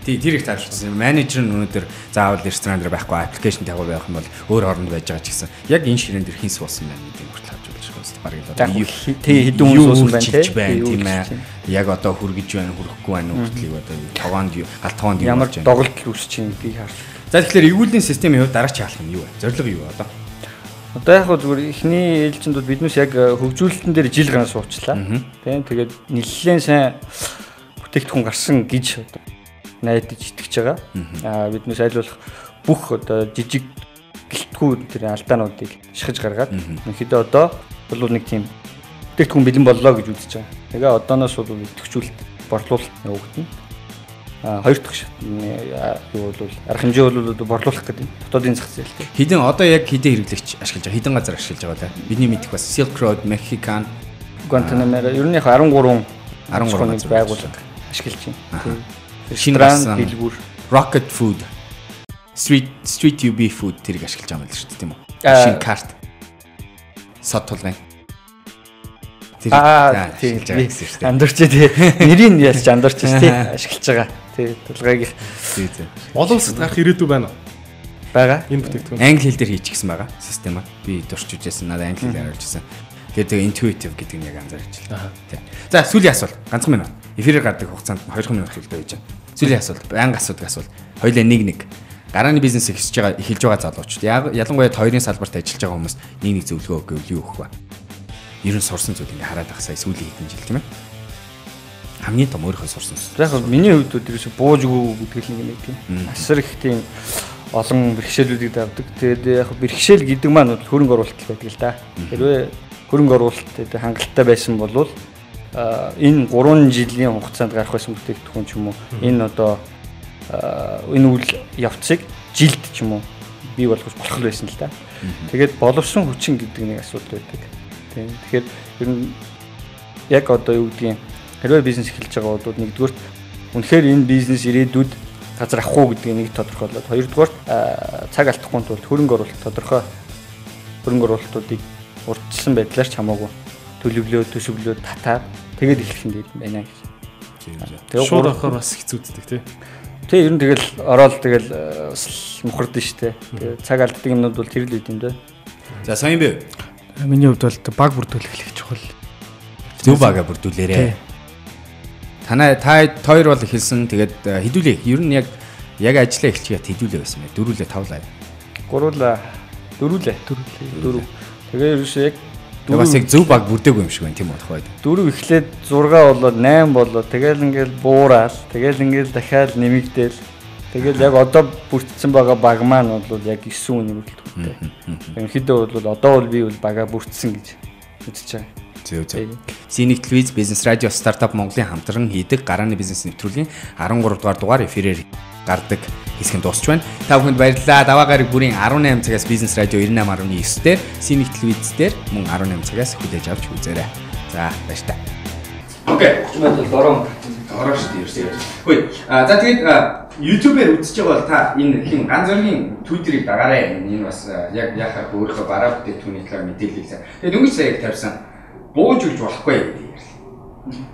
Тэр их таалагдсан. Менежер нь өнөөдөр заавал ресторан дээр байхгүй аппликейшн тавьгаа байх юм бол өөр хооронд байж байгаа ч гэсэн яг энэ ширээн дээр хин суусан байна гэдэг хүртэл авч болж байгаа юм. Бараг л хэдэн хүн суусан байна тийм ээ. Яг одоо хүргэж байна, хүрэхгүй байна хүртэл одоо таваанд галт таваанд ямар доголдол үүсч чинь гэдгийг харж. За тэгэхээр эргүүллийн системийн хувьд дараач хаалх нь юу вэ? Зорилго юу вэ одоо? Одоо яг зүгээр эхний ээлжинд биднээс яг хөгжүүлэлтэн дээр жил ганц суучлаа. Тийм тэгээд нэлээд сайн бүтээгдэхүүн гарсан гэж одоо найдаж итгэж байгаа. Биднээс аль болох бүх одоо жижиг гэлтгүү тэр алдаануудыг шахаж гаргаад ихэд одоо бол нэг тийм бүтээгдэхүүн бэлэн боллоо гэж үзэж байгаа. Тэгээ одооноос бол идэвхжүүлэлт борлуулалт явагдана. Хоёр дахь шат юу бол арга хэмжээ бол борлуулах гэдэг дотоодын зах зээлтэй. Хэдэн одоо яг хэдэн хэрэглэгч ашиглаж байгаа? Хэдэн газар ашиглаж байгаа вэ? Бидний мэдих бас Silk Road, Mexican, Guantanamera ер нь яг 13 байгууллага ашиглаж байна. Шинэ дэлгүүр Rocket Food, Street UB Food тэрийг ашиглаж байгаа юм л шүү дээ тийм үү? Шинэ карт. Сод тулгын. Тийм андуурч тий. Нэрийг яаж андуурч тий ашиглаж байгаа. Тий тулгайг. Олон улсад гарах ирээдүй байна уу? Бага. Энэ бүтээгдэхүүн. Англи хэл дээр хийчихсэн байгаа системаа. Би дурч үзсэн. Надад англи хэлээр ажилласан. Тэгээд intuitive гэдэг нь яг анзаарч байна. Тий. За сүүлийн асуулт. Ганцхан минут. Эфирээр гардаг хугацаанд 2 минут үлдээ байж байна. Сүүлийн асуулт. Байнга асуудаг асуулт. Хоёулаа нэг. Гарааны бизнес эхэлж байгаа залуучууд. Ялангуяа хоёрын салбарт ажиллаж байгаа хүмүүс нэг зөвлөгөө өгвөл юу өгөх вэ? Ер нь сурсан зүйл ингээ хараад ах сая сүүлийн хэдэн жил тийм ээ. Хамгийн том өөрийнхөө сурсан. Яг миний хувьд дээрээс бууж өгөө гэдэг л нэг тийм. Асар их тийм олон бэрхшээлүүдийг давдаг. Тэгээд яг бэрхшээл гэдэг маань хөрөнгө оруулалт байдаг л да. Хэрвээ хөрөнгө оруулалт хангалттай байсан бол энэ 3 жилийн хугацаанд гарах байсан бүтээгдэхүүн ч юм уу энэ одоо энэ үйл явцыг жилд ч юм уу бий болгож болох байсан л да. Тэгээд боловсон хүчин гэдэг нэг асуудал байдаг. Тийм. Тэгэхээр ер нь яг одоо юу гэдгийг хэрвээ бизнес эхэлж байгаа бол нэгдүгээр үнэхээр энэ бизнес ирээдүйд газар авах уу гэдгийг нэг тодорхойлоод хоёрдугаар цаг алдахгүй тулд хөрөнгө оруулалт тодорхой хөрөнгө оруулалтуудыг урьдчилсан байдлаар ч хамаагүй төлөвлөө төсөвлөө татаад тэгээд эхлэх нь байна гэж. Тэгээд шууд авахаар бас хэцүүддэг тий. Тэ ер нь тэгэл ороод тэгэл мухардсан шүү дээ. Тэгээд цаг алддаг юмнууд бол тэр л үед юм дээ. За сайн бэ. Миний хувьд бол баг бүрдүүлэх их чухал. Зөв бага бүрдүүлээрэ. Та хоёр бол хэлсэн тэгээд хэдүүлээ. Ер нь яг ажиллаа эхэлчихээд хэдүүлээ байсан бэ? Дөрвөлээ тавлаа. Гуруулаа. Дөрвөлээ. Тэгээ ерөөсөө яг бас яг зөв баг бүрдээгүй юм шиг байна тийм үү тухайд. 4 эхлээд 6 болоод 8 болоод тэгэл ингээл буураад тэгэл ингээл дахиад нэмэгдээл тэгэл яг одоо бүрдсэн байгаа баг маань бол яг 9 үнэ бүрдэлтэй. Ерөнхийдөө бол одоо бол би бол бага бүрдсэн гэж үзэж байгаа. Зөв. Синик телевиз бизнес радио стартап Монголын хамтран хийдэг гарааны бизнес нэвтрүүлгийн 13 дугаар дугаар эфирээр гардаг хэсэг нь дуусч байна. Та бүхэнд баярлалаа. Даваа гараг бүрийн 18 цагаас бизнес радио 98.9 дээр Синик телевиз дээр мөн 18 цагаас хүлээж авч үзээрэй. За баяр та. Окей. Дороо шүү дээ. Хөөе. За тэгээд YouTube-ээр үзэж байгаа бол та энэ хин ганц зэргийн Twitter-ийг дагаарай. Энэ бас яг яхаар өөрийнхөө бараа бүтээгдэхүүний талаар мэдээлэл хийлээ. Тэгээд өнгөрсөн сая тавьсан бууж өгч болохгүй гэдэг юм.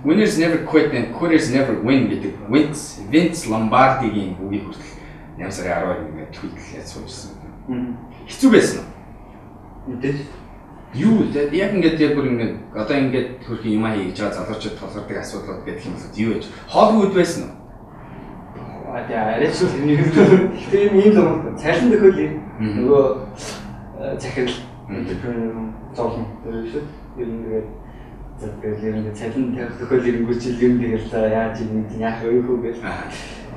Winners never quit and quitters never win гэдэг Vince Lombardi-гийн үгийг хүртэл 8 сарын 10-нд ингээд tweet-лээд суужсан. Хэцүү байсан уу? Мэдээж. Юу яг ингээд яг бүр ингээд одоо ингээд хөрхи юм хийж байгаа залуучууд толгордог асуудлууд гэдэг юм бол юу вэ? Холlywood байсан уу? Арайч л тийм юм л цайлан төхөөл нөгөө захирал зовлон шүү. Ер нь тэгээд цалин тавих төхөөл ирэнгүүчил юм тэгэл яаж юм яах вэ гэж.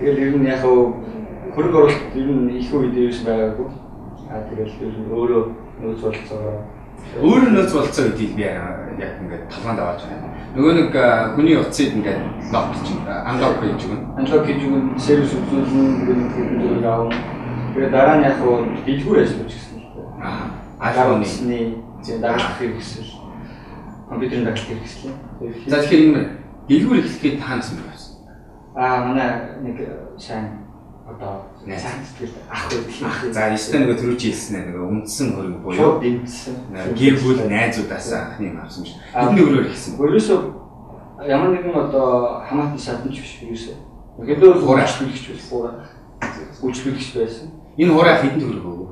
Тэгэл ер нь яг хөрөнгө оруулалт ер нь их үед ерөөс байгаагүй. Тэгэл ер нь өөрөө нөөц болцоо. Өөрөө нөөц болцоо гэдгийг би яг ингээд толгойд аваад байна. Нөгөө нэг хүний утсыг ингээд лок чинь unlock хийж өгнө. Unlock хийж өгнө, сервис үзүүлнэ, тэгээд авах. Тэгээд дараа нь яг дэлгүүр ажиллаж гэсэн л дээ. iPhone-ны дагалдах хэрэгсэл компьютерийн дагалдах хэрэгсэл. За тэгэхээр энэ дэлгүүр эхлэхэд таанаас юм байсан. Манай нэг сайн одоо цаанцтай ах байдаг. За эсвэл нөгөө төрөж хэлсэн нөгөө үндсэн хөрөнгө буюу шууд дэмжсэн. Гэр бүл найзуудаасаа анхны юм авсан шүү. Эдний өрөөр хэлсэн. Өөрөөсөө ямар нэгэн одоо хамаатан шатанч биш ерөөсөө. Гэхдээ хураач төлөгч байсан. Үйлчлүүлэгч байсан. Энэ хураа хэдэн төгрөг өгөө?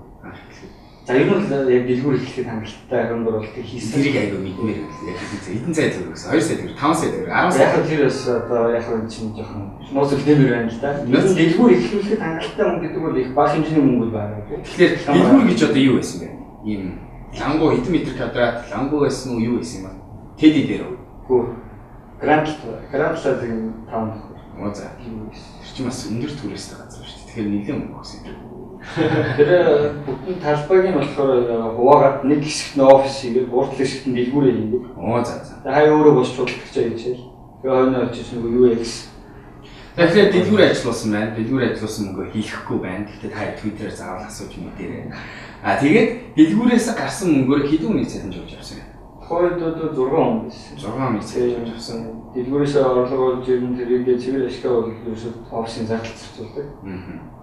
За ер нь яг дэлгүүр эхлэхэд хангалттай хөрөнгө оруулалтыг хийсэн. Тэрийг аягүй мэдмээр яг хэдэн сая төгрөгсөн? 2 сая төгрөг, 5 сая төгрөг, 10 сая. Яг тэр бас одоо яг энэ чинь жоохон нууц хэлбэр байна л да. Ер нь дэлгүүр эхлүүлэхэд хангалттай мөнгө гэдэг бол их бага хэмжээний мөнгө байна. Тэгэхээр дэлгүүр гэж одоо юу байсан бэ? Ийм лангуу хэдэн метр квадрат лангуу байсан уу юу байсан юм бэ? Тэди дээр үү? Хөө. Грандлаа тийм 5 нөхөр. Оо за. Тэр чинь бас өндөр түрээстэй газар шүү дээ. Тэгэхээр нэлээд мөнгө өгсөн юм. Тэр бүтэн талбайг нь болохоор хуваагаад нэг хэсэгт нь офис хийгээд гуртал хэсэгт нь дэлгүүрээ хийдэг. Оо за. Тэгээ хай өөрөө бос чухалчаа хийчихэл. Тэгээ хойно очиж нэг UX. Тэгэхээр дэлгүүр ажилласан байна. Дэлгүүр ажилласан мөнгө хийхгүй байна. Гэхдээ та Twitter-ээр заавал асууж мэдээрэй. Тэгээд дэлгүүрээс гарсан мөнгөөр хэдэн хүний цалинж өгч авсан юм? Хойд одоо 6 хүн байсан. 6 хүний цалинж өгч авсан. Дэлгүүрээс орлого олж ирэн тэрийг цэвэр ашигтай болгох офисын зардал зарцуулдаг.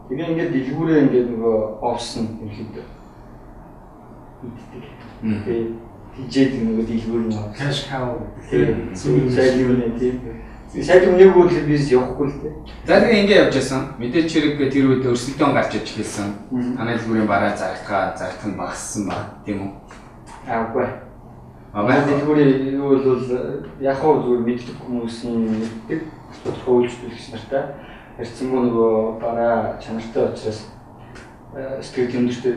Тэгээ ингээд дэлгүүрээ ингээд нөгөө офс нь ерөөхдөө иддэг. Тэгээ хижээд нөгөө дэлгүүр нь cash cow тэгээ сүүлийн үнэ тийм. Сайд үнэгүй л бизнес явахгүй л дээ. За тэгээ ингээд явж байсан. Мэдээч хэрэг тэр үед өрсөлдөөн гарч иж хэлсэн. Танай дэлгүүрийн бараа зарагдах нь багассан баг тийм үү? Үгүй. Дэлгүүрийн юу бол яг хөө зүгээр мэддэг хүмүүс нь мэддэг. Тодорхой үйлчлүүлэгч нартай ярьцсангүй нөгөө бараа чанартай учраас сэтгэл өндөртэй.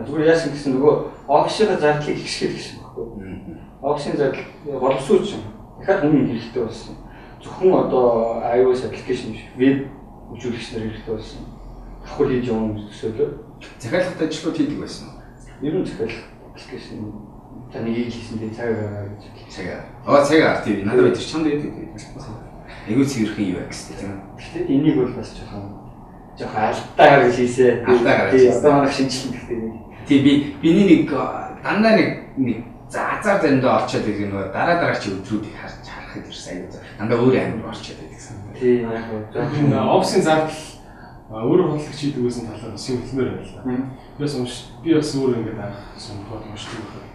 Зүгээр яасан гэсэн нөгөө офшийн зардлыг ихсгээд гэсэн баггүй. Офшийн зардал боловсруулж дахиад өмнө хэрэгтэй болсон. Зөвхөн одоо iOS application биш, веб үйлчлүүлэгч нар хэрэгтэй болсон. Давхар хийж явах төсөөлөө. Захиалгат ажлууд хийдэг байсан уу? Ер нь захиалгат application Таныг хэлсэн дээ цаг агаар гэж. Цаг агаар тийм надад байдаг чанд байдаг. Айгуу цэвэрхэн юу гэсэн тийм. Гэхдээ энийг бол бас жоохон алдаагаар хийсээ. Одоо манай шинжилэн гэхдээ. Тийм биний нэг дандаа нэг заазаар заримдаа орчоод ирэх нөгөө дараа чи өдрүүдийг харахад ирсэн аюу. Дандаа өөр амир орчоод байдаг гэсэн. Тийм яг гоо. Офисын зардал өөрөө хөдөлгөж хийдэг гэсэн талаар бас юм хэлмээр байна. Би бас өөр ингээд анх сонирхоод уншдаг байна.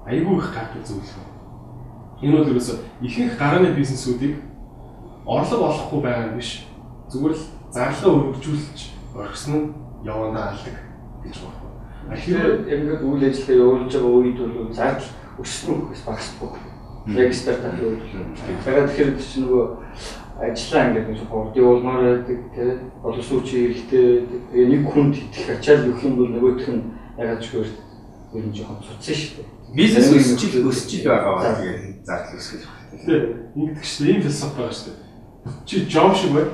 Айгүй их гардаг зүйл. Энэ бол ерөөсөө ихэнх гарааны бизнесүүдийг орлого олохгүй байгаа юм биш. Зүгээр л зарлагаа өргөжүүлж орхисон нь явандаа алдаг гэж байна. Тэгэхээр ингээд үйл ажиллагаа явуулж байгаа үед бол зардал өснө үхээс багасдаг. Яг стартап явуулсан. Тэгэхээр чинь нөгөө ажиллаа ингээд нэг хурд явуулмаар байдаг тий. Боловсруучийн хэрэгтэй тэгээ нэг хүнд идэх ачаал өгөх юм бол нөгөөх нь ягаад ч хөөс ер нь жоохон цуцсан шүү дээ. Бизнес өсөж байгаа тэгээд зардал өсгөх. Тий. Ингэдэг шүү дээ. Ийм философи байгаа шүү дээ. Чи жом шиг бай.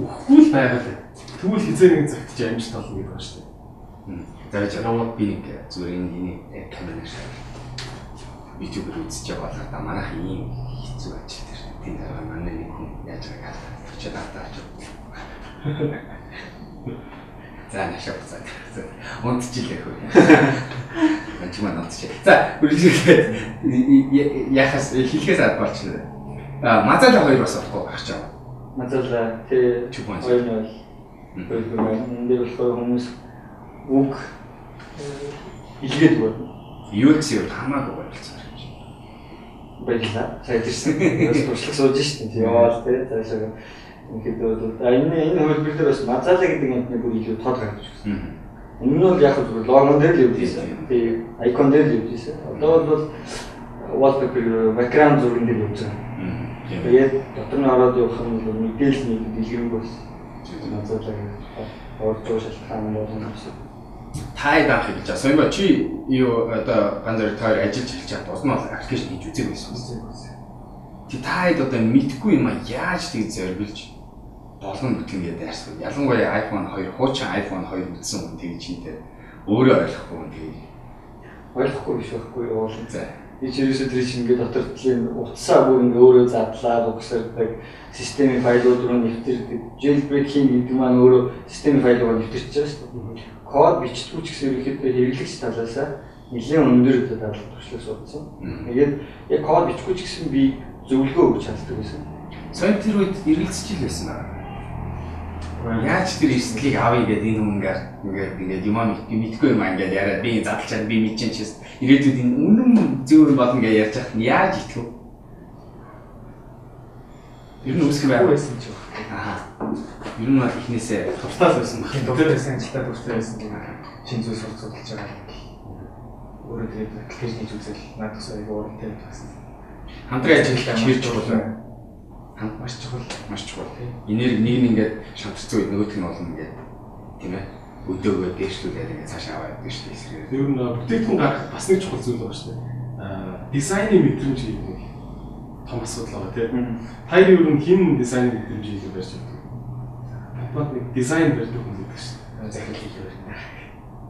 Үхгүй л байгаад байна. Тэгвэл хизээ нэг цагт чи амжилт олно гэдэг байна шүү дээ. Тэгэж яваад би нэг зүгээр энэ камерын шиг YouTube-ээр үзэж байгаа та манайх ийм хэцүү ажил дээр тийм дараа манай нэг хүн яаж байгааг очиад автаач. За нашаа буцаад. Унтчихлээ хөө. Манчмаа унтчих. За үргэлжлүүлээд яхаас хэлхээс болчихно. Мазала хоёр бас авахгүй гарч байгаа. Мазала тий 2-0. Энэ дээр болохоор хүмүүс үг илгээд байна. Юу гэсэн юм хамаагүй болчихсон. Баярлалаа. Сайжирсан. Бас туршлага сууж шít. Яваал тий цаашаа ингээд бол энэ хөлбөр дээр бас мазала гэдэг юмны бүр илүү тод гарч ирсэн. Энэ нь яг зөв логон дээр л явдсан. Тий айкон дээр л явдсан. Одоо бол wallpaper background зурган дээр явж байгаа. Тэгээд дотор нь ороод явах юм бол мэдээлэл нэг дэлгэрэнгүй бас мазала орж шалтгаан болно гэсэн. Тай даах гэж байна. Соёмба чи юу одоо ганцаар таар ажиллаж эхэлж чад усан бол аппликейшн хийж үзег байсан. Ти таад одоо мэдгүй юм яаж тийг зориулж болгон бүтгэн гэдэг ярьсан. Ялангуяа iPhone 2 хуучин iPhone 2 үзсэн хүн тэгж чинтэй өөрөө ойлгохгүй хүн тэг. Ойлгохгүй биш байхгүй юу? За. Би ч ерөөсөө тэр чинь ингээд дотор тийм утсаа бүр ингээд өөрөө задлаад угсардаг системийн файлууд руу нэвтэрдэг. Jailbreak хийх гэдэг маань өөрөө системийн файлууд нэвтэрч байгаа шүү дээ. Код бичдэггүй ч гэсэн ерөнхийдөө хэрэглэгч талаасаа нэлээд өндөр дадлаг туршлага суудсан. Тэгээд яг код бичихгүй ч гэсэн би зөвлөгөө өгч чаддаг байсан. Соён тэр үед эргэлзэж л байсан аа. Яаж тэр эрсдлийг авъя гэдэг энэ хүн ингээд юм мэдгүй юм ингээд яриад би задлчаад би мэдчихээн чээс ирээдүйд энэ үнэн зөв болно гэж ярьж хахад яаж итгэв? Ер нь үсэх байсан ч байна. Ер нь ихнээсээ тусдаа байсан баг. Доктор байсан ажилтаа тусдаа байсан гэх шинэ зүйл сурцуулж байгаа. Өөрөө тэгээд аппликейшн хийж үзэл надад бас аягүй урамтай байсан. Хамтран ажиллах хэр чухал маш чухал. Энерги нэг нь ингээд шантарсан үед нөгөөх нь болно ингээд тийм ээ. Өдөөгөө дээшлүүлээд ингээд цаашаа аваад гэж шүү дээ. Ер нь бүтээгдэхүүн гаргах бас нэг чухал зүйл байна шүү дээ. Дизайны мэдрэмж гэдэг том асуудал байгаа тийм. Та ер нь хин дизайны мэдрэмжийг барьж байгаа. Бат нэг дизайн барьдаг хүн гэдэг шүү дээ. Захирал хийх байна.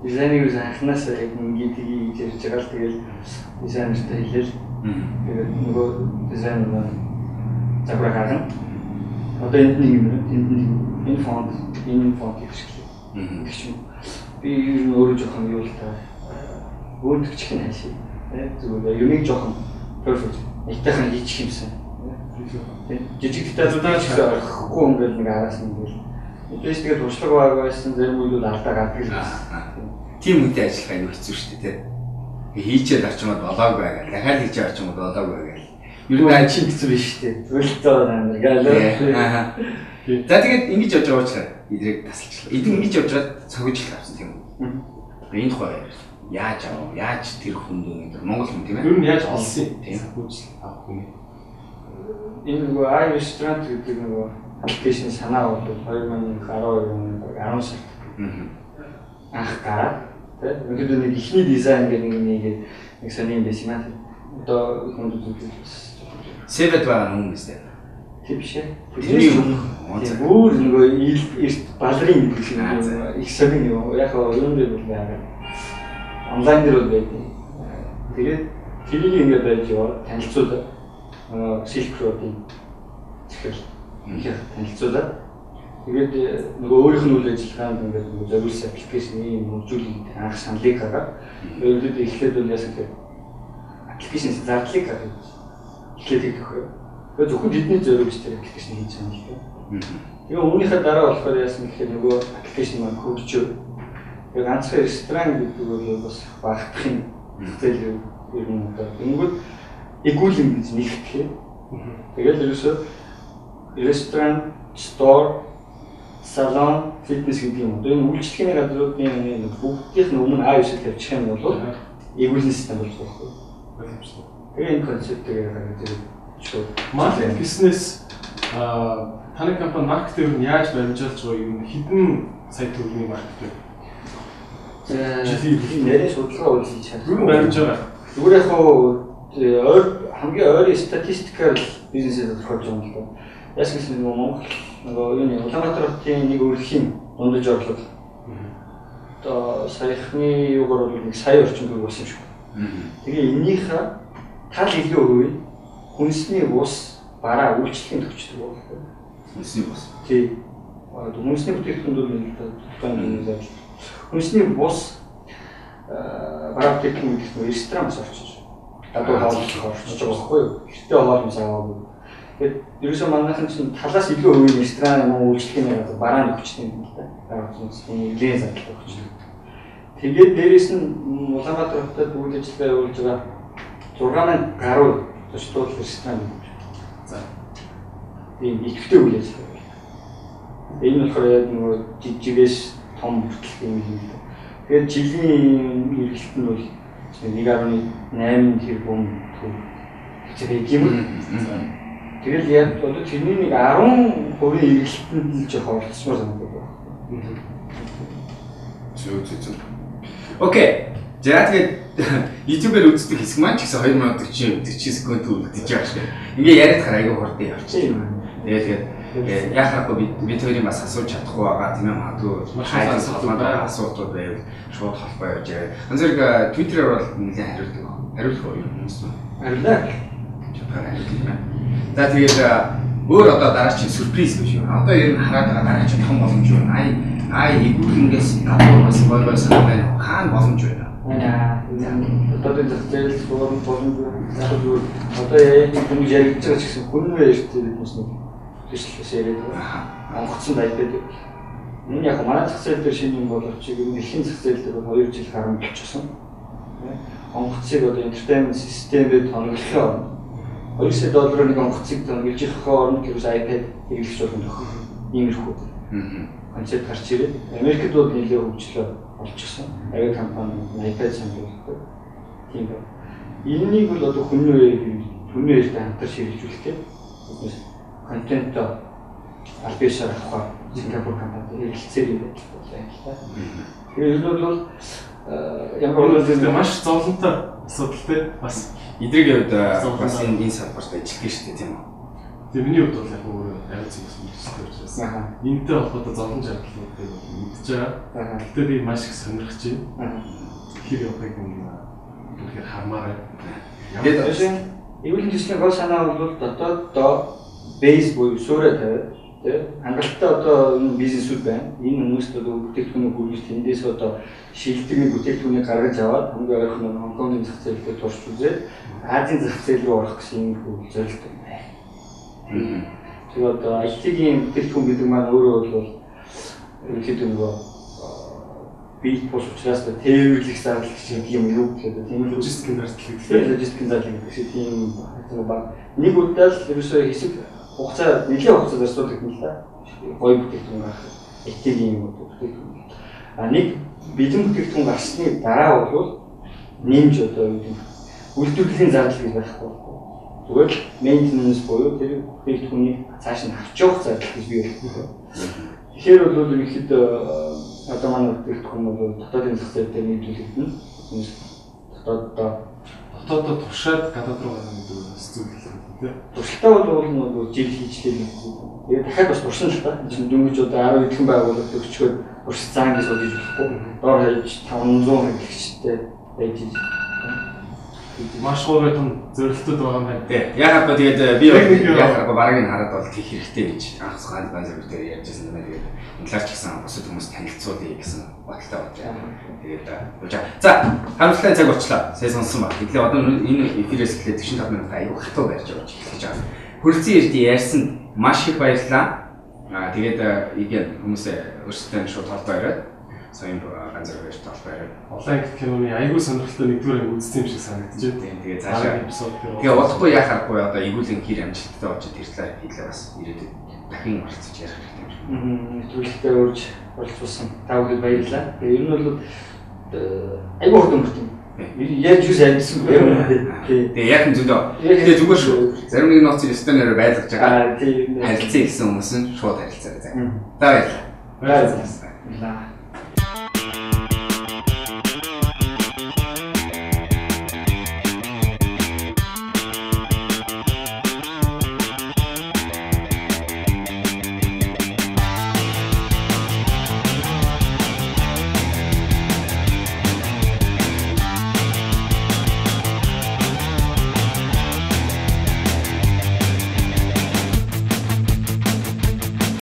Дизайныг үз анханаас яг ингээд тгий ярьж байгаа л тэгэл дизайнертай хэлээл. Тэгээд нөгөө дизайн загвар гаргана. Одоо энэ фонт хэрэгжлээ. Тэгш юм. Би ер нь өөрөө жоохон юу л та өөртөгч хэн хайшаа. Зүгээр юуник жоохон perfect. Игтэйхэн хийчих юмсан. Жижиг деталуудаа ч гэсэн орхихгүй ингээд нэг араас нь ингээл. Мэдээж тэгээд туршлага байгуулсан зарим үйл алдаа гардаг л байсан. Тим үнтэй ажиллах аюу хэцүү шүү дээ тийм. Хийчээд арчмад болоогүй байгаа. Дахиад хийж арчмад болоогүй байгаа. Ер нь ачин хэцүү биш шүү дээ. Зөвлөлтөө байна гэлээ. За тэгээд ингэж явж байгаа учраас идрийг тасалчлаа. Эдэн ингэж явж байгаа цогж л авсан тийм үү? Энэ тухай яаж авав? Яаж тэр хүнд өнөдөр Монгол хүн тийм ээ? Ер нь яаж олсон юм? Тийм хүч авах юм. Энэ нөгөө iRestaurant гэдэг нөгөө аппликейшн санаа болдог 2012 оны 10 сард. Анх гараад тийм өнөөдөр нэг ихний дизайн гэдэг нэг сони юм байсан юм аа. Одоо хүнд үзүүлсэн. Сэвэт байгаа юм үстэй. Тийм биш ээ. Тийм өөр нөгөө эрт балрын гэдэг юм их сони юм. Яг юун дээр бол байгаа. Онлайн дээр бол байдаг. Тэгээд тэрийг ингээд байж яваад танилцуулаад Silk Road-ийн захирал их танилцуулаад тэгээд нөгөө өөрийнх нь үйл ажиллагаанд ингээд зориулсан аппликейшнийг хөгжүүлэх анх саналыг гаргаад өөрөөр эхлээд бол яасан гэхээр аппликейшн зардлыг гаргаж эхлээд хийх гэхээр зөвхөн бидний зориулж тэр аппликейшн хийж байгаа юм л та. Тэгээ өмнөхөө дараа болохоор яасан гэхээр нөгөө аппликейшн маань хөгжөө. Тэгээ ганцхан ресторан гэдэг бол бас багтах юм. Тэгэл ер нь одоо тэнгууд эгүүлэн гэж нэгтгэе. Тэгэл ерөөсөө ресторан, стор, салон, фитнес гэдэг юм. Одоо энэ үйлчлэгээний газруудын бүгдийнх нь өмнө А9-д тавьчих юм бол эгүүлэн систем болж байгаа байхгүй. Тэгээ энэ концептыг гаргаж ирээд шууд маркетинг бизнес таны компани маркетинг нь яаж баримжуулж байгаа юм хэдэн сая төгрөгийн маркетинг нэрээ судалгаа үзэж чад. Юу баримж байгаа? Зүгээр яг хамгийн ойрын статистикаар бизнесээ тодорхойлж байгаа юм л да. Яс гэсэн нэг Монгол нөгөө юуны Улаанбаатар хотын нэг өрхийн дундаж орлого. Одоо саяхны юугаар бол 1 сая орчим төгрөг болсон юм шиг. Тэгээ энэнийхээ тал илүү хувь хүнсний бус бараа үйлчлэгийн төвчдөг байна. Хүнсний бус. Тий. Хүнсний бүтээгдэхүүн бол нэг тань хүнсний бус бараа бүтээгдэхүүн гэдэг нь ресторанс орчиж. Одоо хооллох орчиж байгаа байхгүй юу? Гэртээ хоолмос аваагүй. Тэгээд ерөөсөө манайхан чинь талаас илүү хувийн ресторан юм үйлчлэгийн газар барааны хүчтэй юм л да. Бараа хүнсний нэлээд зардал өгч. Тэгээд дээрэс нь Улаанбаатар хотод үйл ажиллагаа явуулж байгаа 6,000 гаруй төсвөл ресторан юм. За. Тийм ихтэй үйл ажиллагаа. Энэ болохоор яг нөгөө жижигээс том хүртэл юм юм. Тэгээд жилийн эргэлт нь бол 1.8 тэрбум төгрөг юм. Тэгэл яг одоо тэрний нэг 10% эргэлтэнд л жоох оролцсомоор санагдав. Зөв. Окей. За тэгээд YouTube-ээр үздэг хэсэг маань ч гэсэн 2040 секунд үлдэж байгаа шүү. Ингээ яриад хараа аягүй хурдан явчихсан. Тэгээд яхахгүй бид хоёрын бас асууж чадахгүй байгаа тийм ээ магадгүй хайрын салбараа асуултууд байвал шууд холбоо явж байгаа. Анзэрэг Twitter-ээр бол нэлээд хариулдаг. Хариулах уу юм уу? Хариулаа. Чухал хариулт юм. За тэгээд өөр одоо дараагийн сюрприз биш үү? Одоо ер нь хараад байгаа дараагийн том боломж юу? Аа игүүхэнгээс гадуур бас гоё санаа байна. Хаана боломж байна? Одоо энэ зээл форум боломж байна. Одоо яг юм яригдж байгаа ч гэсэн хүн эрт биднес нэг төслөөс яриад байгаа. Онгоцсон iPad. Энэ яг манай зах зээл дээр шинэ юм боловч энэ ихэнх зах зээл дээр 2 жил гарсан болчихсон. Онгоцыг одоо entertainment системээр тоноглохын оронд $200 нэг онгоцыг тоноглож явахын оронд гэвч iPad хэрэглэж болно нөх. Иймэрхүү. Концепт гарч ирээд Америкт бол нэлээд хөгжлөө олчихсон. Авиа компани iPad сануулдаг. Тийм байна. Энэнийг бол одоо хүний эрт хамтарч хэрэгжүүлэх гэдэг. Контент албашаар авах Сингапур компани хэрэгэлцээр юм байна л та. Тэгэхээр энэ бол ямар нэг маш зовлонтой асуудалтай бас эдрийг яваад бас энэ салбарт ажиллах гэж шүү дээ тийм үү. Тэгээ миний хувьд бол яг өөрөө авиац зүйлстэй учраас энэтэй холбоотой зовлон жаргалуудыг мэдж байгаа. Гэхдээ би маш их сонирхож байна. Хэр явахыг үнэхээр хармаар байна. Тэгээд эвлэн төслийн гол санаа бол дотооддоо бейс буюу суурь тавиад хангалттай одоо энэ бизнесүүд байна. Энэ хүмүүст одоо бүтээгдэхүүнийг хүргэж тэндээс одоо шилдэг нэг бүтээгдэхүүнийг гаргаж аваад хамгийн ойрхон нь Хонконгийн зах зээлдээ турш үзээд Азийн зах зээл рүү орох гэсэн юм хүү зорилт байна. Тэгээд одоо IT-ийн бүтээгдэхүүн гэдэг маань өөрөө бол ерөнхийдөө нөгөө бит бос учраас тээвэрлэх зардал гэсэн юм юу гэдэг тийм логистикийн зардал гэдэг. Логистикийн зардал гэсэн тийм баг. Нэг удаа л ерөөсөө хэсэг хугацаа нэлээд хугацаа зарцуулдаг юм л да. Гоё бүтээгдэхүүн гарах IT-ийн юм бүтээгдэхүүн. Нэг бэлэн бүтээгдэхүүн гарсны дараа бол нэмж одоо үйлдвэрлэлийн зардал гэж байхгүй. Зүгээр л maintenance буюу тэр бүтээгдэхүүнийг цааш нь авч явах зардал гэж бий болох. Тэгэхээр бол ерөнхийдөө одоо манай бүтээгдэхүүн бол дотоодын зах зээл дээр нийлүүлэгдэнэ. Дотооддоо туршаад гадаад руу гарах гэдэг бас зүйл юм тийм. Туршилтаа бол жил хийжлээ. Тэгээд дахиад бас туршина л та. Энд дөнгөж одоо 10 хэдэн байгууллага төгсчөөд туршицаан гэж бодож болохгүй. Доор хаяж 500 хэрэглэгчтэй байж. Маш гурван зөвлөлтүүд байгаа юм байна. Тий. Яг одоо тэгээд би яг бараг нь хараад бол тийх хэрэгтэй гэж анх сухад банзер дээр ярьжсэн юм байна. Тэгээд унтлаач гэсэн бусад хүмүүс танилцуулъя гэсэн бодолтой байна. Тэгээд за харамсалтай цаг болчлаа. Сайн сонссон баг. Тэгэхээр одоо энэ эфирээс эхлээд 45 минут аягүй хатуу барьж явж эхэлж байгаа. Хүрэлцэн эрд ярьсан маш их баярлалаа. Тэгээд хүмүүсээ өөрсдөө шууд толгой яриад соён ганцаар байж толгой яриад. Онлайн киноны аягүй сонирхолтой нэгдүгээр анги үзсэн юм шиг санагдаж байна. Тэгээд цаашаа эпизод. Тэгээ удахгүй яхахгүй одоо игүүлийн хэр амжилттай болж тэр талаар хэлээ бас ирээдүйд дахин оролцож ярих хэрэгтэй юм шиг. Нэвтрүүлэгтээ урьж оролцуулсан та бүхэнд баярлалаа. Тэгээ ер нь бол аягүй хурд өнгөрсөн. Яаж юус амьдсан бэ? Тэгээ яг нь зөвлөө. Тэгээ зүгээр шүү. Зарим нэг нууц ресторанаар байлгаж байгаа. Харилцаа гэсэн хүмүүс нь шууд харилцаа. За баярлалаа. Баярлалаа.